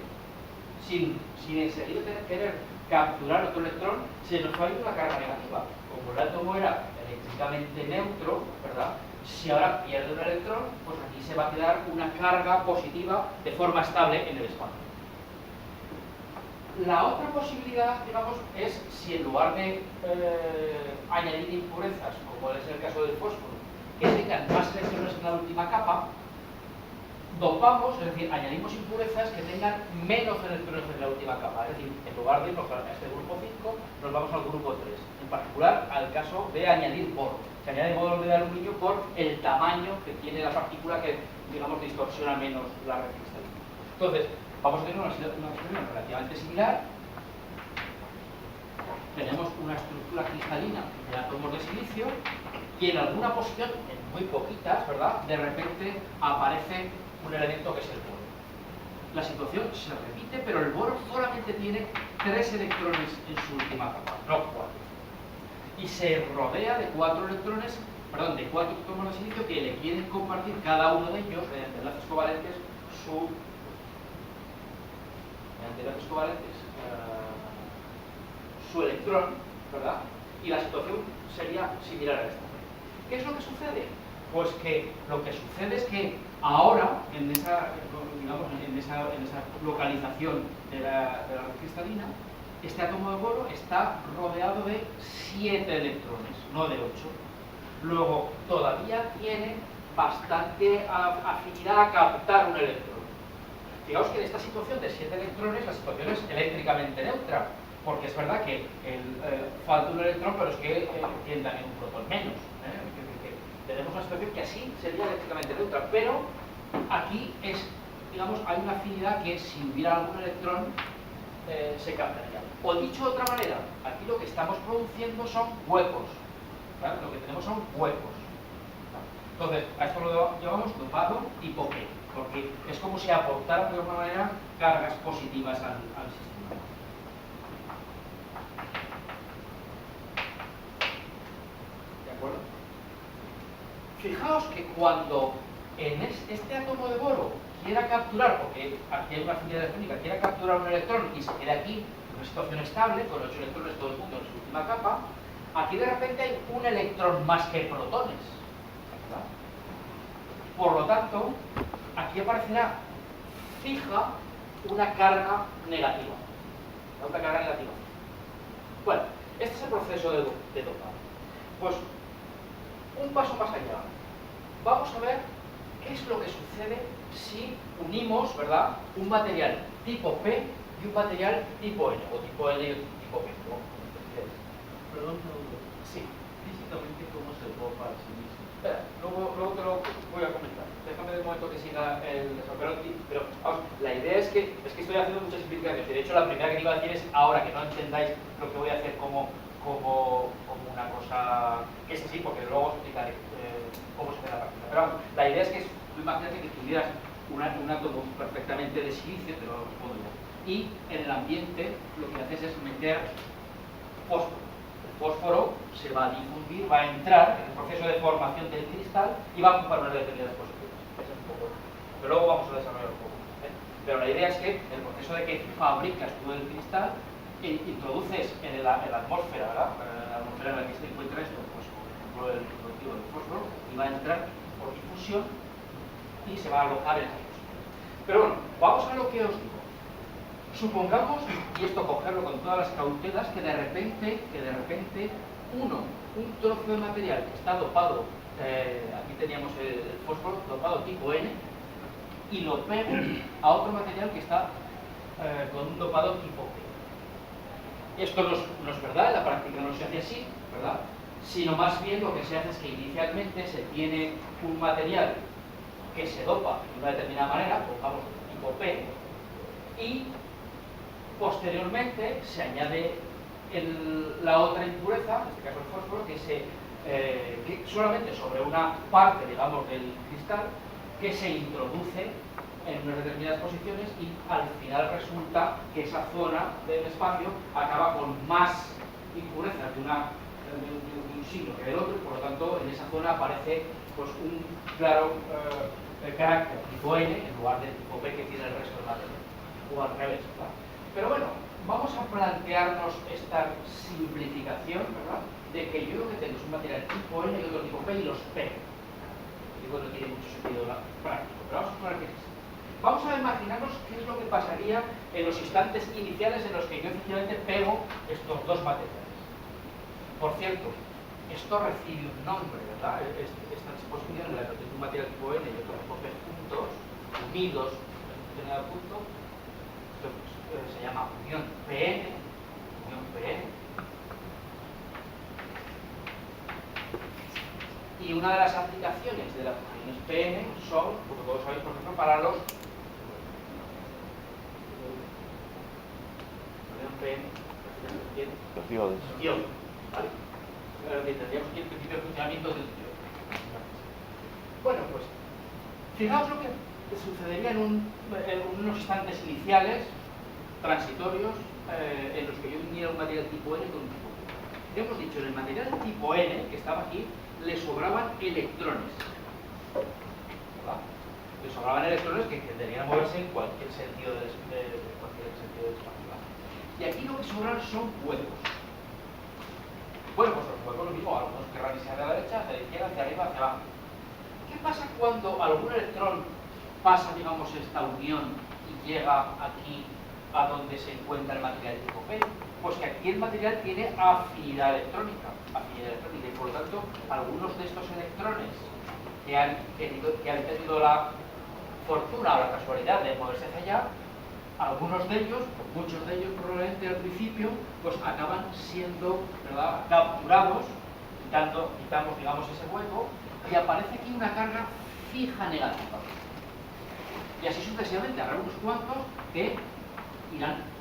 sin enseguida querer capturar otro electrón, se nos va a ir una carga negativa. Como el átomo era eléctricamente neutro, ¿verdad? Si ahora pierde un electrón, pues aquí se va a quedar una carga positiva de forma estable en el espacio. La otra posibilidad, digamos, es si en lugar de añadir impurezas, como es el caso del fósforo, que tengan más electrones en la última capa, dopamos, es decir, añadimos impurezas que tengan menos electrones en la última capa. Es decir, en lugar de irnos a este grupo 5, nos vamos al grupo 3. En particular, al caso de añadir boro. Se añade boro de aluminio por el tamaño que tiene la partícula que, digamos, distorsiona menos la red cristalina. Entonces, vamos a tener una situación relativamente similar. Tenemos una estructura cristalina de átomos de silicio y en alguna posición, en muy poquitas, ¿verdad?, de repente aparece un elemento que es el boro. La situación se repite, pero el boro solamente tiene 3 electrones en su última capa, no 4. Y se rodea de 4 electrones, perdón, de 4 átomos de silicio que le quieren compartir cada uno de ellos, mediante enlaces covalentes, su electrón, ¿verdad? Y la situación sería similar a esta. ¿Qué es lo que sucede? Pues que lo que sucede es que ahora, en esa, digamos, en esa localización de la red cristalina, este átomo de boro está rodeado de 7 electrones, no de 8. Luego, todavía tiene bastante afinidad a captar un electrón. Fijaos que en esta situación de 7 electrones, la situación es eléctricamente neutra, porque es verdad que falta un electrón, pero es que tiene también un protón menos. Tenemos una situación que así sería eléctricamente neutra, pero aquí es, digamos, hay una afinidad que si hubiera algún electrón se captaría. O dicho de otra manera, aquí lo que estamos produciendo son huecos, ¿vale? Lo que tenemos son huecos. Entonces, a esto lo llamamos dopado tipo P, porque es como si aportaran de alguna manera cargas positivas al sistema. ¿De acuerdo? Fijaos que cuando en este átomo de boro quiera capturar, porque aquí hay una afinidad electrónica, quiera capturar un electrón y se quede aquí en una situación estable, con 8 electrones todo el mundo en su última capa, aquí de repente hay un electrón más que protones. ¿Verdad? Por lo tanto, aquí aparecerá fija una carga negativa. Una carga negativa. Bueno, este es el proceso de dopado. Pues, un paso más allá. Vamos a ver qué es lo que sucede si unimos, ¿verdad?, un material tipo P y un material tipo N, o tipo N y tipo P. Perdón, Sí. físicamente, ¿cómo se dopa a sí mismo? Espera, luego te lo voy a comentar. Déjame de momento que siga el pero vamos, la idea es que estoy haciendo muchas simplificaciones. De hecho, la primera que te iba a decir es ahora que no entendáis lo que voy a hacer como una cosa que es así, porque luego os explicaré cómo se ve la práctica. Pero vamos, la idea es que tú imagínate que tuvieras un átomo perfectamente de silicio, te lo respondo ya, y en el ambiente lo que haces es meter fósforo. El fósforo se va a difundir, va a entrar en el proceso de formación del cristal y va a ocupar unas determinadas posiciones. Eso es un poco. Pero luego vamos a desarrollar un poco. Pero la idea es que en el proceso de que fabricas tú el cristal, introduces en la atmósfera, ¿verdad? En la atmósfera en la que se encuentra esto, pues por ejemplo el productivo del fósforo, y va a entrar por difusión y se va a alojar en la atmósfera. Pero bueno, vamos a lo que os digo. Supongamos, y esto cogerlo con todas las cautelas, que de repente un trozo de material que está dopado, aquí teníamos el fósforo dopado tipo N, y lo pego a otro material que está con un dopado tipo P. Esto no es verdad, en la práctica no se hace así, ¿verdad? Sino más bien lo que se hace es que inicialmente se tiene un material que se dopa de una determinada manera, pongamos tipo P, y posteriormente se añade la otra impureza, en este caso el fósforo, que solamente sobre una parte, digamos, del cristal, que se introduce en unas determinadas posiciones y al final resulta que esa zona del espacio acaba con más impurezas de un signo que del otro, y por lo tanto en esa zona aparece pues, un claro carácter tipo N en lugar del tipo P que tiene el resto del material, o al revés, ¿verdad? Pero bueno, vamos a plantearnos esta simplificación, ¿verdad? De que yo lo que tengo es un material tipo N y otro tipo P y los P. Digo, no tiene mucho sentido práctico, pero vamos a suponer que es. Vamos a imaginarnos qué es lo que pasaría en los instantes iniciales en los que yo efectivamente pego estos dos materiales. Por cierto, esto recibe un nombre, ¿verdad? Esta disposición en la que tengo un material tipo N y otro tipo P juntos, unidos en un determinado punto, se llama unión PN, y una de las aplicaciones de las uniones PN son, como todos sabéis, por ejemplo, para los diodos. ¿Vale? Tendríamos aquí el principio de funcionamiento del diodo. Bueno, pues fijaos lo que sucedería en unos instantes iniciales transitorios en los que yo uniera un material tipo N con un tipo P. Hemos dicho, en el material tipo N, que estaba aquí, le sobraban electrones. ¿Verdad? Le sobraban electrones que tenderían a moverse en cualquier sentido del espacio. Y aquí lo que sobran son huecos. Bueno, pues los huecos mismo, algunos querrán irse hacia la derecha, hacia la izquierda, hacia arriba, hacia abajo. ¿Qué pasa cuando algún electrón pasa, digamos, esta unión y llega aquí a donde se encuentra el material tipo P? Pues que aquí el material tiene afinidad electrónica, y por lo tanto algunos de estos electrones que han tenido la fortuna o la casualidad de moverse hacia allá, algunos de ellos, muchos de ellos probablemente al principio, pues acaban siendo, ¿verdad?, capturados, quitamos, digamos, ese hueco, y aparece aquí una carga fija negativa. Y así sucesivamente, habrá unos cuantos que irán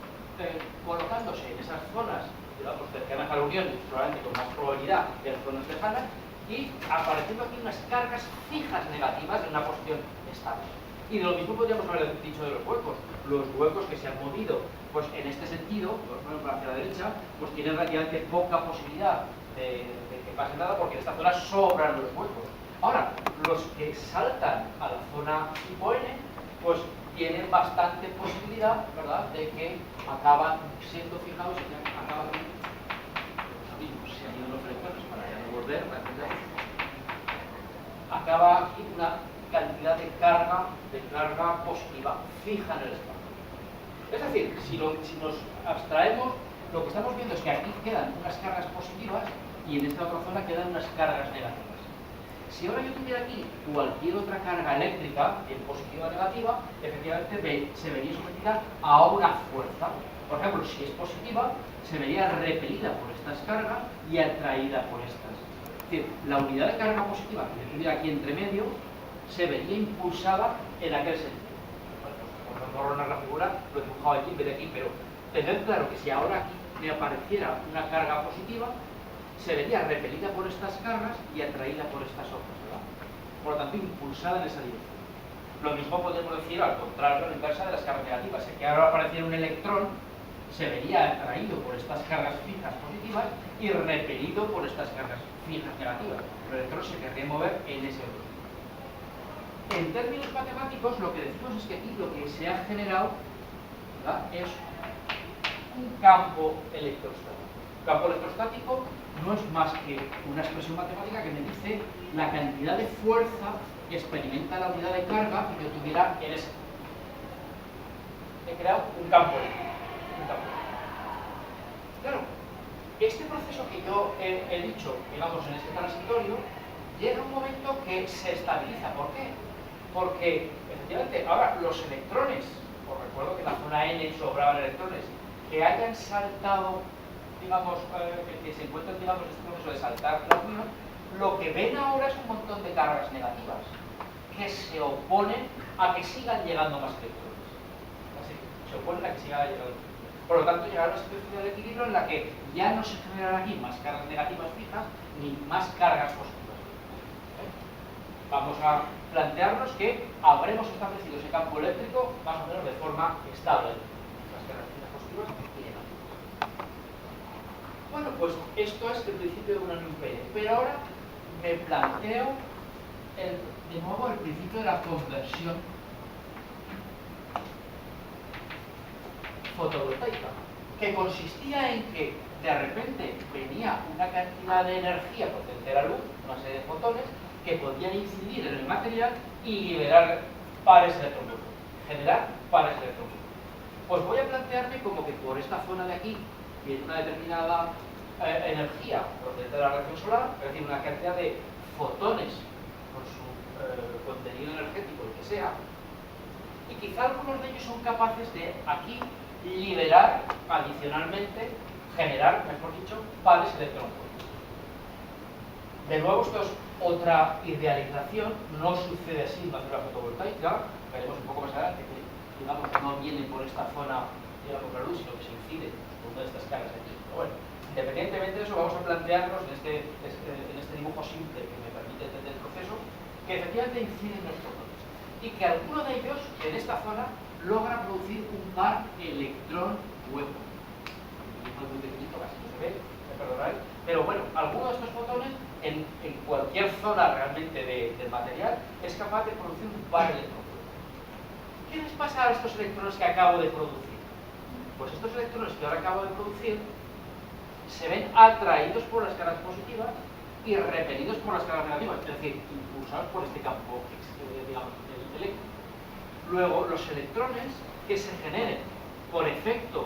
colocándose en esas zonas, digamos, cercanas a la unión, y probablemente con más probabilidad que en zonas lejanas, y apareciendo aquí unas cargas fijas negativas en una posición estable. Y de lo mismo podríamos haber dicho de los huecos que se han movido, pues en este sentido, por ejemplo hacia la derecha, pues tienen relativamente poca posibilidad de que pase nada, porque en esta zona sobran los huecos. Ahora, los que saltan a la zona tipo N, pues tienen bastante posibilidad, ¿verdad?, de que acaban siendo fijados y acaban se han ido los electrones para ya no volver, acaba aquí una cantidad de carga positiva fija en el espacio. Es decir, si nos abstraemos, lo que estamos viendo es que aquí quedan unas cargas positivas y en esta otra zona quedan unas cargas negativas. Si ahora yo tuviera aquí cualquier otra carga eléctrica, en positiva o negativa, efectivamente se vería sometida a una fuerza. Por ejemplo, si es positiva, se vería repelida por estas cargas y atraída por estas. Es decir, la unidad de carga positiva que yo tuviera aquí entre medio se vería impulsada en aquel sentido. Bueno, pues, por no ordenar la figura, lo he dibujado aquí en vez de aquí, pero tened claro que si ahora aquí me apareciera una carga positiva, se vería repelida por estas cargas y atraída por estas otras, ¿verdad? Por lo tanto, impulsada en esa dirección. Lo mismo podemos decir al contrario, la inversa de las cargas negativas. Si ahora apareciera un electrón, se vería atraído por estas cargas fijas positivas y repelido por estas cargas fijas negativas. El electrón se querría mover en ese orden. En términos matemáticos, lo que decimos es que aquí lo que se ha generado, ¿verdad?, es un campo electrostático. Un campo electrostático no es más que una expresión matemática que me dice la cantidad de fuerza que experimenta la unidad de carga que yo tuviera en ese punto. He creado un campo eléctrico. Claro, este proceso que yo he dicho, digamos, en este transitorio, llega un momento que se estabiliza. ¿Por qué? Porque, efectivamente, ahora los electrones, os recuerdo que en la zona N sobraban electrones, que hayan saltado, digamos, que se encuentran, digamos, en este proceso de saltar la unión, lo que ven ahora es un montón de cargas negativas que se oponen a que sigan llegando más electrones. Así que se oponen a que sigan llegando. Por lo tanto, llegará a una situación de equilibrio en la que ya no se generarán aquí más cargas negativas fijas ni más cargas positivas. Vamos a plantearnos que habremos establecido ese campo eléctrico más o menos de forma estable. Las cargas fijas positivas y negativas. Bueno, pues esto es el principio de una unión P. Pero ahora me planteo de nuevo el principio de la conversión fotovoltaica, que consistía en que de repente venía una cantidad de energía procedente de la luz, una serie de fotones, que podían incidir en el material y liberar pares electromagnéticos, generar pares electromagnéticos. Pues voy a plantearme como que por esta zona de aquí viene una determinada energía procedente de la radiación solar, es decir, una cantidad de fotones con su contenido energético, el que sea, y quizá algunos de ellos son capaces de aquí liberar adicionalmente, generar, mejor dicho, pares electromagnéticos. De nuevo, esto es otra idealización, no sucede así en materia fotovoltaica, veremos un poco más adelante que, digamos, no viene por esta zona, digamos, la luz, sino que se incide con una de estas cargas aquí. Pero bueno, independientemente de eso, vamos a plantearnos en este dibujo simple que me permite entender el proceso, que efectivamente inciden los fotones y que alguno de ellos, en esta zona, logra producir un par electrón-hueco. Es muy pequeñito, casi no se ve, me perdonáis, pero bueno, alguno de estos fotones en cualquier zona realmente del material es capaz de producir un par electrón-hueco. ¿Qué les pasa a estos electrones que acabo de producir? Pues estos electrones que ahora acabo de producir se ven atraídos por las cargas positivas y repelidos por las cargas negativas, es decir, impulsados por este campo, digamos, eléctrico. Luego, los electrones que se generen por efecto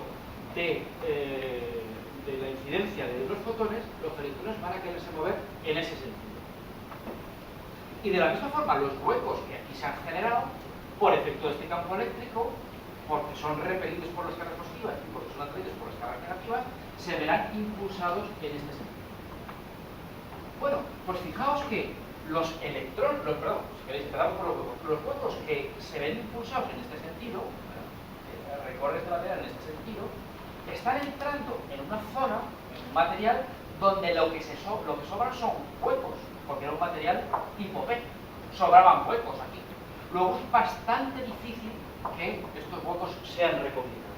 de la incidencia de los fotones, los electrones van a quererse mover en ese sentido. Y de la misma forma, los huecos que aquí se han generado, por efecto de este campo eléctrico, porque son repelidos por las cargas positivas y porque son atraídos por las cargas negativas, se verán impulsados en este sentido. Bueno, pues fijaos que los electrones, si queréis, empezamos por los huecos que se ven impulsados en este sentido, recorre este material en este sentido, están entrando en una zona, en un material, donde lo que sobran son huecos, porque era un material tipo P, sobraban huecos aquí. Luego es bastante difícil que estos huecos sean recombinados.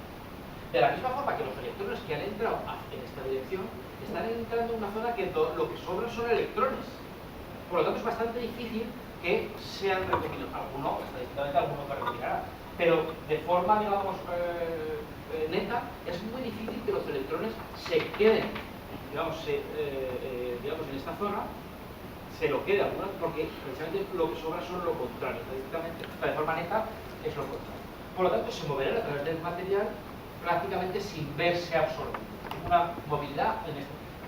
De la misma forma que los electrones que han entrado en esta dirección están entrando en una zona que lo que sobra son electrones. Por lo tanto es bastante difícil que sean recombinados. Estadísticamente alguno se recombinará, pero de forma, digamos, neta, es muy difícil que los electrones se queden, digamos, en esta zona, se lo quede algunos, porque precisamente lo que sobra son lo contrario. Estadísticamente, de forma neta, es lo contrario. Por lo tanto, se moverán a través del material prácticamente sin verse absorbido. Una movilidad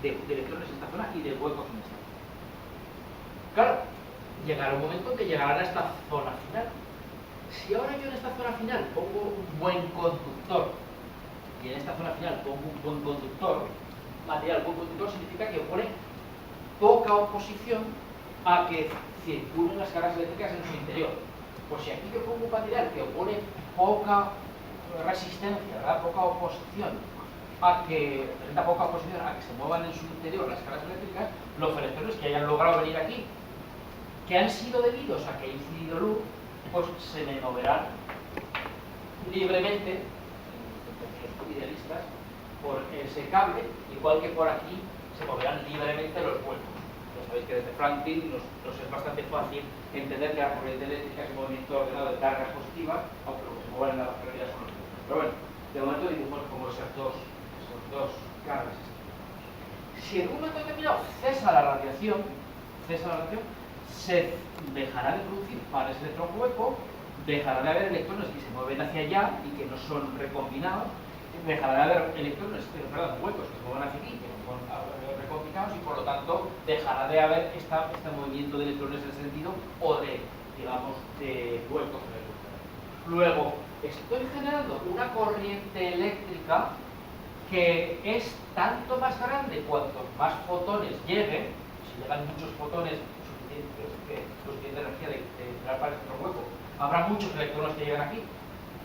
de electrones en esta zona y de huecos en esta zona. Claro, llegará un momento en que llegarán a esta zona final. Si ahora yo en esta zona final pongo un buen conductor y en esta zona final pongo un buen conductor, material buen conductor significa que opone poca oposición a que circulen las cargas eléctricas en su interior. Pues si aquí yo pongo un material que opone poca resistencia, ¿verdad? Poca oposición a que se muevan en su interior las cargas eléctricas, los electrones que hayan logrado venir aquí, que han sido debidos a que ha incidido luz, pues se me moverán libremente, en términos idealistas, por ese cable, igual que por aquí se moverán libremente los huecos. Ya sabéis que desde Franklin nos es bastante fácil entender que la corriente eléctrica es un movimiento ordenado de cargas positivas, aunque lo que se mueven en la realidad son los huecos. Pero bueno, de momento dibujamos como esas dos cargas. Si en un momento determinado cesa la radiación, se dejará de producir pares electrón hueco, dejará de haber electrones que se mueven hacia allá y que no son recombinados, dejará de haber huecos que se mueven hacia aquí, que no son recombinados, y por lo tanto dejará de haber este movimiento de electrones en ese sentido, o de, digamos, de huecos en el lugar. Luego, estoy generando una corriente eléctrica que es tanto más grande cuanto más fotones lleguen. Si llegan muchos fotones, suficiente energía de entrar para este hueco, habrá muchos electrones que llegan aquí.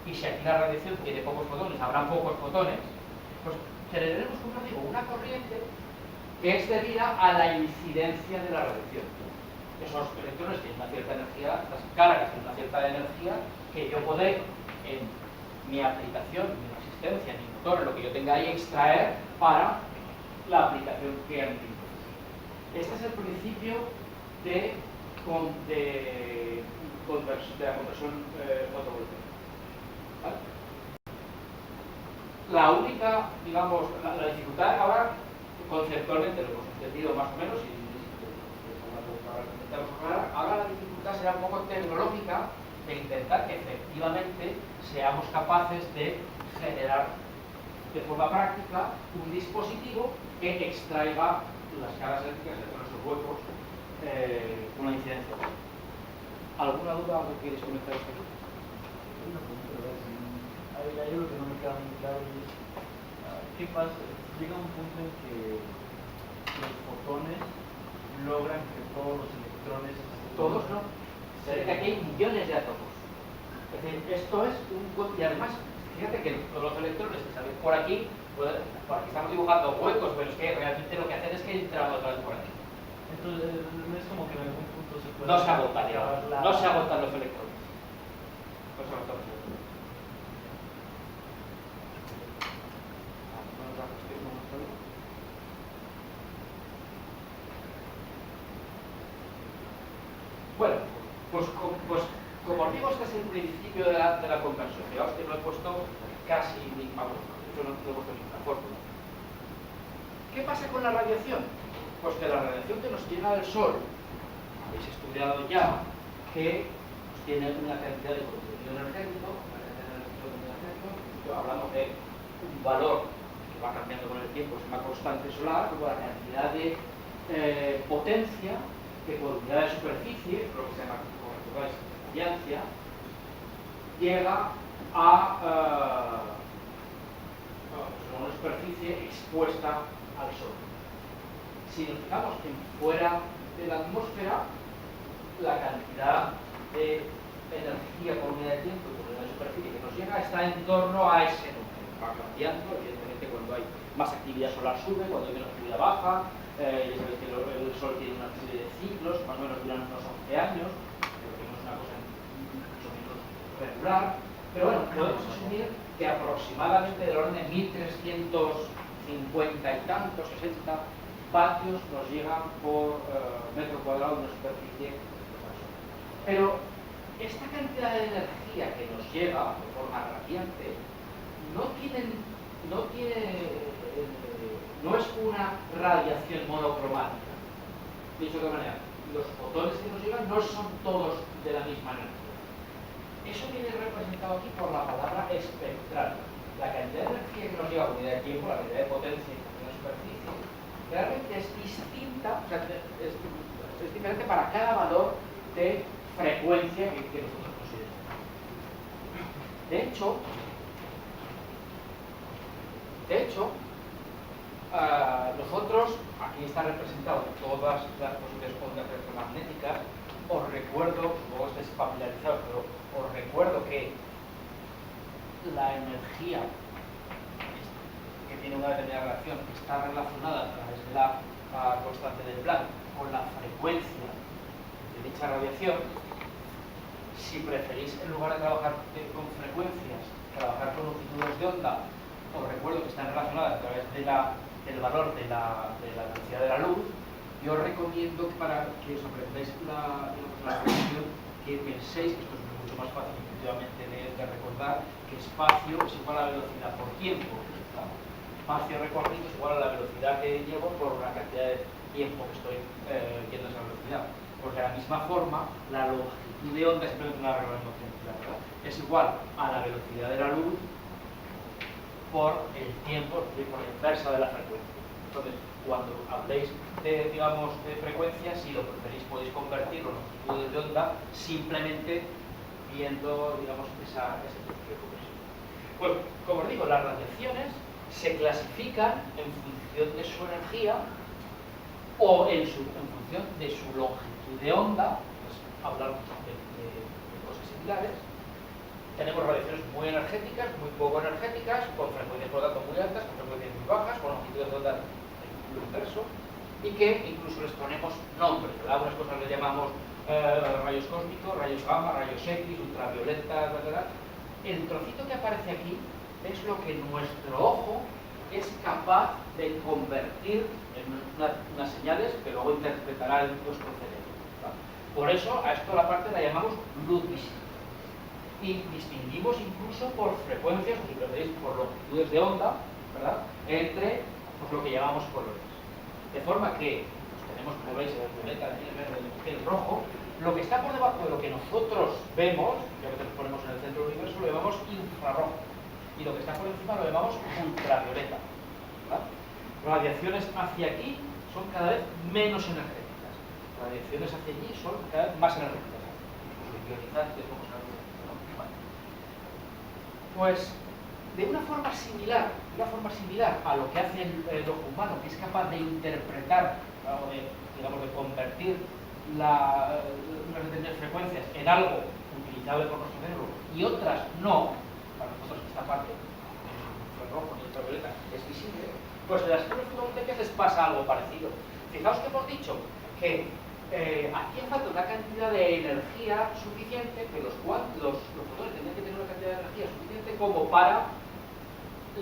Y si aquí la radiación tiene pocos fotones, habrá pocos fotones, pues generaremos, como digo, una corriente que es debida a la incidencia de la radiación. Esos electrones tienen una cierta energía, estas cargas tienen una cierta energía que yo podré, en mi aplicación, mi resistencia, mi motor, lo que yo tenga ahí, extraer para la aplicación que han tenido. Este es el principio de la conversión fotovoltaica. ¿Vale? La única, digamos, la dificultad ahora, conceptualmente lo hemos entendido más o menos, y ahora la dificultad será un poco tecnológica de intentar que efectivamente seamos capaces de generar de forma práctica un dispositivo que extraiga las cargas eléctricas de nuestros huecos con la incidencia. ¿Alguna duda que queréis comentar esto aquí? Una pregunta, hay algo que no me queda muy claro y es, ¿qué pasa? Llega un punto en que los fotones logran que todos los electrones... Todos no. Aquí hay millones de átomos. Es decir, esto es un... Y además, fíjate que los electrones que salen por aquí estamos dibujando huecos, pero es que realmente lo que hacen es que entran otra vez por aquí. Entonces, no es como que en algún punto se puede... No se agotan, no se agotan los electrones. No se agotan los electrones. Bueno, pues como os digo, este es el principio de la conversión. Fijaos que lo he puesto casi, vamos, yo no he puesto ninguna fórmula. ¿Qué pasa con la radiación? Pues que la radiación que nos llega del Sol, habéis estudiado ya que pues, tiene una cantidad de contenido energético, hablamos de un valor que va cambiando con el tiempo, es una constante solar, como la cantidad de potencia que por unidad de superficie, lo que se llama, como recordáis, radiancia, llega a una superficie expuesta al Sol. Si nos fijamos en fuera de la atmósfera, la cantidad de energía por unidad de tiempo y por unidad de superficie que nos llega está en torno a ese número. Va cambiando, evidentemente cuando hay más actividad solar sube, cuando hay menos actividad baja. Ya sabéis que el Sol tiene una serie de ciclos, más o menos duran unos 11 años, pero que no es una cosa mucho menos regular. Pero bueno, podemos asumir que aproximadamente del orden de 1350 y tantos, 60 vatios nos llegan por metro cuadrado de una superficie. Pero esta cantidad de energía que nos llega de forma radiante no es una radiación monocromática. Dicho de otra manera, los fotones que nos llegan no son todos de la misma energía. Eso viene representado aquí por la palabra espectral. La cantidad de energía que nos llega a unidad de tiempo, la cantidad de potencia y de superficie, realmente es distinta, o sea, es diferente para cada valor de frecuencia que nosotros consideramos. De hecho, nosotros, aquí están representadas todas las posibles ondas electromagnéticas. Os recuerdo, supongo que estáis familiarizados, pero os recuerdo que la energía que tiene una determinada relación está relacionada a través de la constante de Planck con la frecuencia de dicha radiación. Si preferís, en lugar de trabajar con frecuencias, trabajar con longitudes de onda, os recuerdo que están relacionadas a través de del valor de la velocidad de la luz. Yo os recomiendo que para que os aprendáis la relación, que penséis, que esto es mucho más fácil intuitivamente de recordar, que espacio es igual a la velocidad por tiempo. ¿Verdad? Espacio recorrido es igual a la velocidad que llevo por la cantidad de tiempo que estoy yendo a esa velocidad. Pues de la misma forma, la longitud de onda, simplemente una regulación, es igual a la velocidad de la luz por el tiempo, es decir, por la inversa de la frecuencia. Entonces, cuando habléis de, digamos, de frecuencia, si lo preferís, podéis convertirlo en longitudes de onda simplemente viendo, digamos, ese tipo de conversión. Pues, como os digo, las radiaciones se clasifican en función de su energía o en función de su longitud de onda, pues hablamos de cosas similares. Tenemos radiaciones muy energéticas, muy poco energéticas, con frecuencias por lo tanto muy altas, con frecuencias muy bajas, con longitudes de onda lo inverso, y que incluso les ponemos nombres, ¿verdad? Algunas cosas les llamamos rayos cósmicos, rayos gamma, rayos X, ultravioleta, etc. El trocito que aparece aquí es lo que nuestro ojo es capaz de convertir en unas señales que luego interpretará nuestro cerebro, ¿verdad? Por eso a esto la parte la llamamos luz visible. Y distinguimos incluso por frecuencias, o si preferís, por longitudes de onda, ¿verdad?, entre pues, lo que llamamos colores. De forma que pues, tenemos, como veis, el violeta, el verde, el rojo. Lo que está por debajo de lo que nosotros vemos, que a veces lo ponemos en el centro del universo, lo llamamos infrarrojo. Y lo que está por encima lo llamamos ultravioleta, ¿verdad? Radiaciones hacia aquí son cada vez menos energéticas. Radiaciones hacia allí son cada vez más energéticas. Incluso ionizantes, como se llama. Pues de una forma similar a lo que hace el ojo humano, que es capaz de interpretar o de, digamos, de convertir unas determinadas frecuencias en algo utilizable por nuestro cerebro y otras no, para nosotros esta parte, el rojo y el ultravioleta, es visible, pues en las esferas fotovoltaicas les pasa algo parecido. Fijaos que hemos dicho que hacía falta una cantidad de energía suficiente, que los fotones tenían que tener una cantidad de energía suficiente como para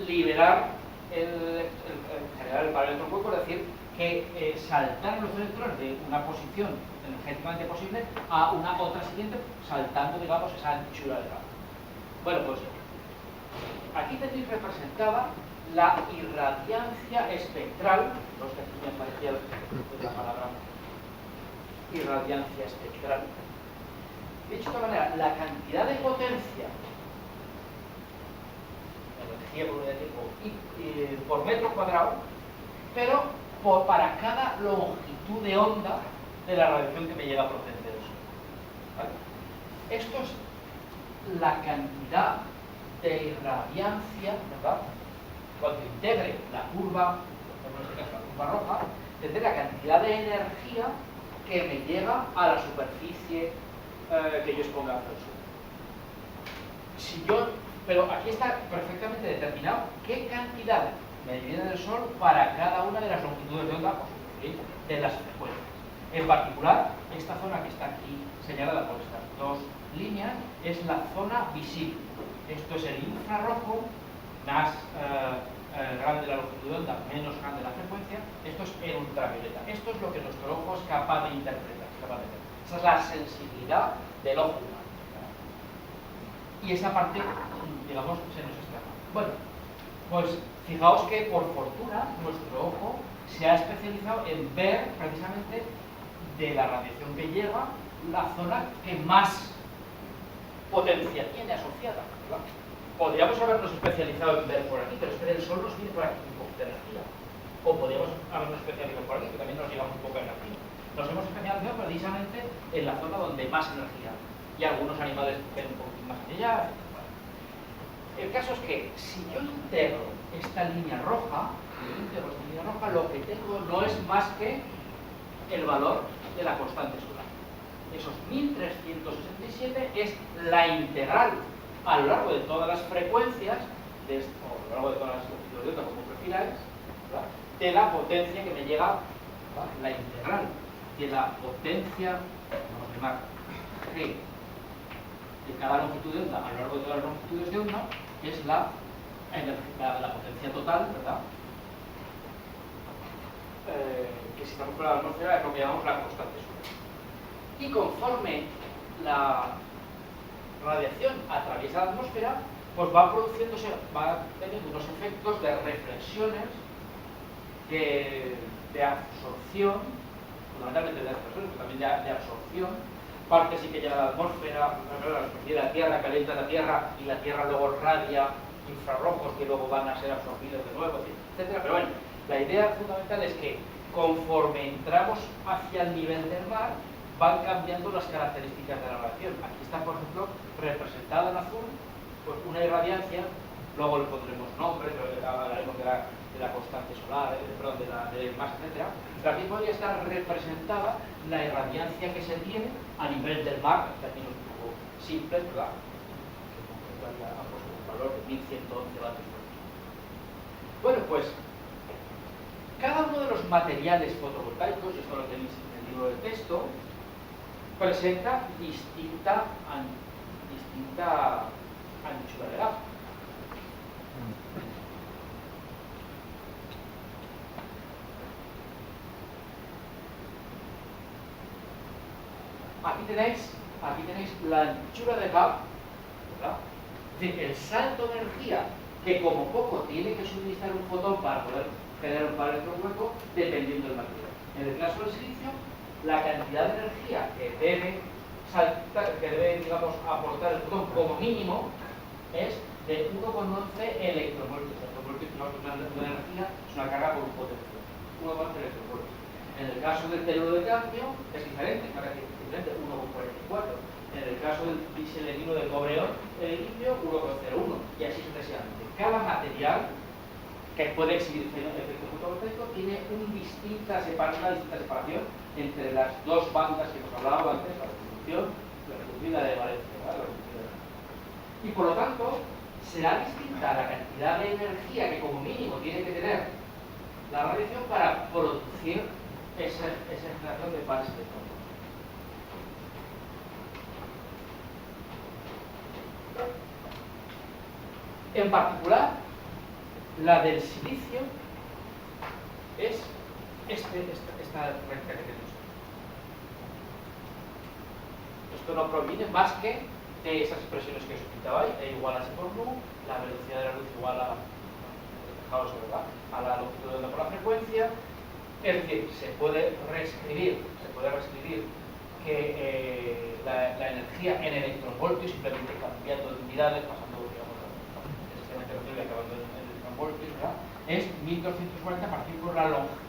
liberar generar el paro electroncuerpo, es decir, que saltaran los electrones de una posición energéticamente posible a una otra siguiente, saltando, digamos, esa anchura de campo. Bueno, pues aquí tenéis representada la irradiancia espectral, no sé, aquí me aparecía la palabra irradiancia espectral. Dicho de otra manera, la cantidad de potencia, energía por unidad de tiempo, por metro cuadrado, pero para cada longitud de onda de la radiación que me llega procedente del Sol. ¿Vale? Esto es la cantidad de irradiancia, ¿verdad? Cuando integre la curva, en este caso la curva roja, tendré la cantidad de energía que me llega a la superficie que yo exponga hacia el Sol. Pero aquí está perfectamente determinado qué cantidad me viene del Sol para cada una de las longitudes de onda de las frecuencias. En particular, esta zona que está aquí señalada por estas dos líneas es la zona visible. Esto es el infrarrojo, más grande la longitud de onda, menos grande la frecuencia. Esto es el ultravioleta. Esto es lo que nuestro ojo es capaz de interpretar. Esa es la sensibilidad del ojo humano. Y esa parte, digamos, se nos escapa. Bueno, pues fijaos que por fortuna nuestro ojo se ha especializado en ver precisamente de la radiación que llega la zona que más potencia tiene asociada, ¿verdad? Podríamos habernos especializado en ver por aquí, pero es que del Sol nos viene por aquí un poco de energía. O podríamos habernos especializado por aquí, que también nos llega un poco de energía. Nos hemos especializado precisamente en la zona donde más energía hay. Y algunos animales ven un poquito más allá. Bueno. El caso es que si yo integro esta línea roja, lo que tengo no es más que el valor de la constante solar. Esos 1367 es la integral a lo largo de todas las frecuencias, o a lo largo de todas las longitudes de onda, como prefiráis, ¿verdad?, de la potencia que me llega, ¿verdad?, la integral de la potencia, vamos a llamar G, de cada longitud de onda a lo largo de todas las longitudes de onda, es la potencia total, ¿verdad?, que si estamos fuera de la atmósfera es lo que llamamos la constante solar. Y conforme la radiación atraviesa la atmósfera, pues va teniendo unos efectos de reflexiones, de absorción, fundamentalmente de absorción, pero también de absorción. Parte sí que llega a la atmósfera, la Tierra calienta la Tierra y la Tierra luego radia infrarrojos que luego van a ser absorbidos de nuevo, etc. Pero bueno, la idea fundamental es que conforme entramos hacia el nivel del mar, van cambiando las características de la radiación. Aquí está, por ejemplo, representada en azul, pues una irradiancia, luego le pondremos nombres, hablaremos de la constante solar, de masa, etc. Pero aquí podría estar representada la irradiancia que se tiene a nivel del mar, en términos un poco simples, ¿verdad? Un valor de 1111 vatios por metro. Bueno, pues cada uno de los materiales fotovoltaicos, y esto lo tenéis en el libro de texto, presenta distinta anchura de gama. Aquí tenéis la anchura de gama, ¿verdad? Es decir, el salto de energía que como poco tiene que suministrar un fotón para poder generar un parámetro hueco, dependiendo del material. En el caso del silicio, la cantidad de energía que debe digamos, aportar el fotón como mínimo es de 1,11 electrovoltios. Electrovoltios es una energía, es una carga por un potencial. 1,11 electrovoltios. En el caso del teluro de cadmio es diferente, es diferente, 1,44. En el caso del biselenino de cobreón limpio, 1,01. Y así sucesivamente. Cada material que puede exhibir efecto fotovoltaico tiene una distinta separación entre las dos bandas que hemos hablado antes, la reproducción y la de valencia, ¿vale? Y por lo tanto, será distinta la cantidad de energía que como mínimo tiene que tener la radiación para producir esa generación de pares de fotones. En particular, la del silicio es esta recta que tenemos. Esto no proviene más que de esas expresiones que os explicaba ahí, E igual a C por nu, la velocidad de la luz igual a fijaos, ¿verdad?, a la longitud de onda por la frecuencia. Es decir, se puede reescribir que la energía en electronvoltios, simplemente cambiando de unidades, pasando, digamos, del sistema internacional y acabando en electronvoltios, ¿verdad?, es 1240 partido por la longitud.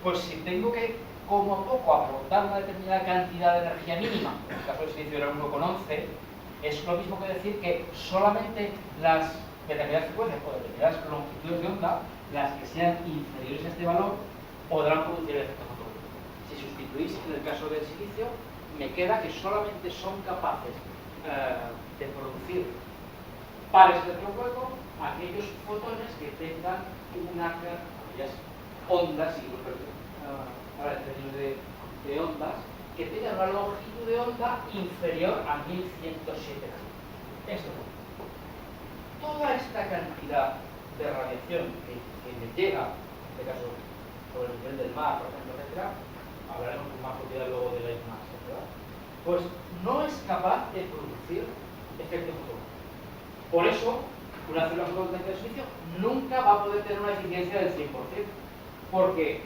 Pues si tengo que, como a poco, aportar una determinada cantidad de energía mínima, en el caso del silicio era 1,11, es lo mismo que decir que solamente las determinadas frecuencias o determinadas longitudes de onda, las que sean inferiores a este valor, podrán producir el efecto fotovoltaico. Si sustituís en el caso del silicio, me queda que solamente son capaces de producir pares de electronhueco aquellos fotones que tengan aquellas ondas, y ahora en términos de ondas, que tengan una longitud de onda inferior a 1107 nanometros. Esto es toda esta cantidad de radiación que me llega, en este caso sobre el nivel del mar, por ejemplo, etc., hablaremos con más propiedad luego de la imagen, ¿verdad?, pues no es capaz de producir efecto fotovoltaico. Por eso, una célula fotovoltaica de silicio nunca va a poder tener una eficiencia del 100%, porque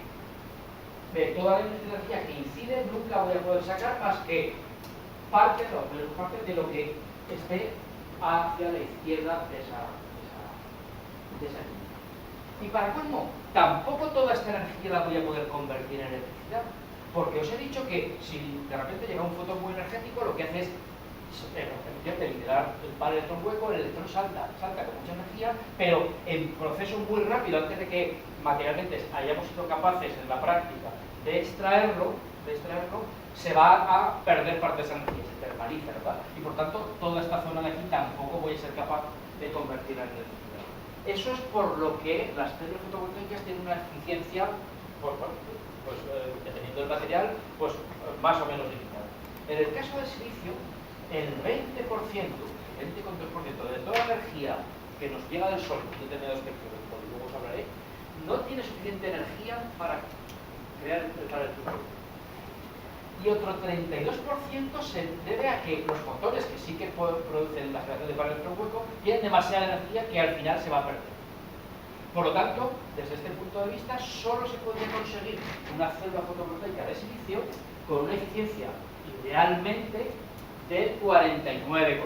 de toda la energía que incide nunca voy a poder sacar más que parte de lo que esté hacia la izquierda de esa línea. Y para colmo, tampoco toda esta energía la voy a poder convertir en electricidad, porque os he dicho que si de repente llega un fotón muy energético, lo que hace es liberar el par de electrón hueco, el electrón salta con mucha energía, pero en proceso muy rápido, antes de que materialmente hayamos sido capaces en la práctica de extraerlo, se va a perder parte de esa energía, se termaliza, ¿verdad? Y por tanto, toda esta zona de aquí tampoco voy a ser capaz de convertirla en electricidad. Eso es por lo que las células fotovoltaicas tienen una eficiencia, dependiendo del material, pues más o menos limitada. En el caso del silicio, el 20%, el 20,3% de toda la energía que nos llega del Sol, en determinado espectro, del cual luego os hablaré, no tiene suficiente energía para crear el flujo. Y otro 32% se debe a que los fotones que sí que producen la generación de par de electrón hueco tienen demasiada energía que al final se va a perder. Por lo tanto, desde este punto de vista, solo se puede conseguir una célula fotovoltaica de silicio con una eficiencia idealmente del 49,6.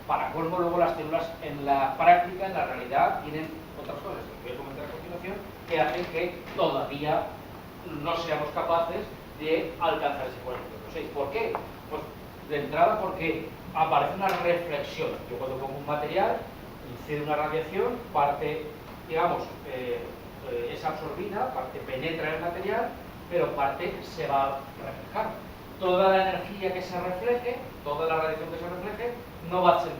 Para colmo, luego las células en la práctica, en la realidad, tienen otras cosas que voy a comentar a continuación, que hacen que todavía no seamos capaces de alcanzar ese 49,6. ¿Por qué? Pues de entrada porque aparece una reflexión. Yo cuando pongo un material, incide una radiación, parte, digamos, es absorbida, parte penetra en el material, pero parte se va a reflejar. Toda la energía que se refleje, toda la radiación que se refleje, no va a poder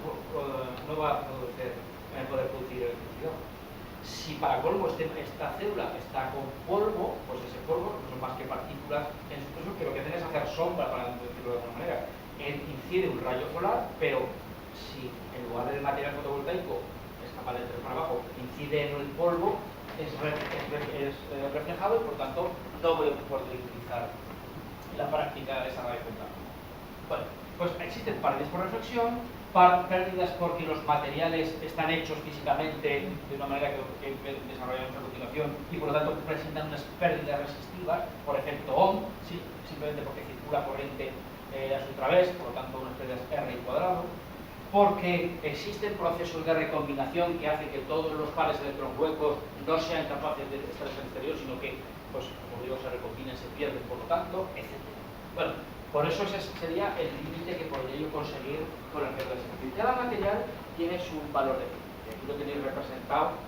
producir electricidad. Si para colmo esta célula está con polvo, pues ese polvo no son más que partículas en su peso que lo que hacen es hacer sombra, para decirlo de alguna manera. Incide un rayo solar, pero si en lugar del material fotovoltaico es capaz de entrar para abajo, incide en el polvo, es reflejado y por tanto no voy a poder utilizar en la práctica esa radiación. Bueno, pues existen pérdidas por reflexión, pérdidas porque los materiales están hechos físicamente de una manera que desarrollamos a continuación y por lo tanto presentan unas pérdidas resistivas por efecto Ohm, ¿sí? Simplemente porque circula corriente a su través, por lo tanto unas pérdidas R², porque existen procesos de recombinación que hacen que todos los pares de electrón huecos no sean capaces de estar en el exterior, sino que, pues, como digo, se recombinen, se pierden, por lo tanto, etc. Bueno, por eso ese sería el límite que podría yo conseguir con el método de silicio. Cada material tiene su valor de límite. Aquí lo tenéis representado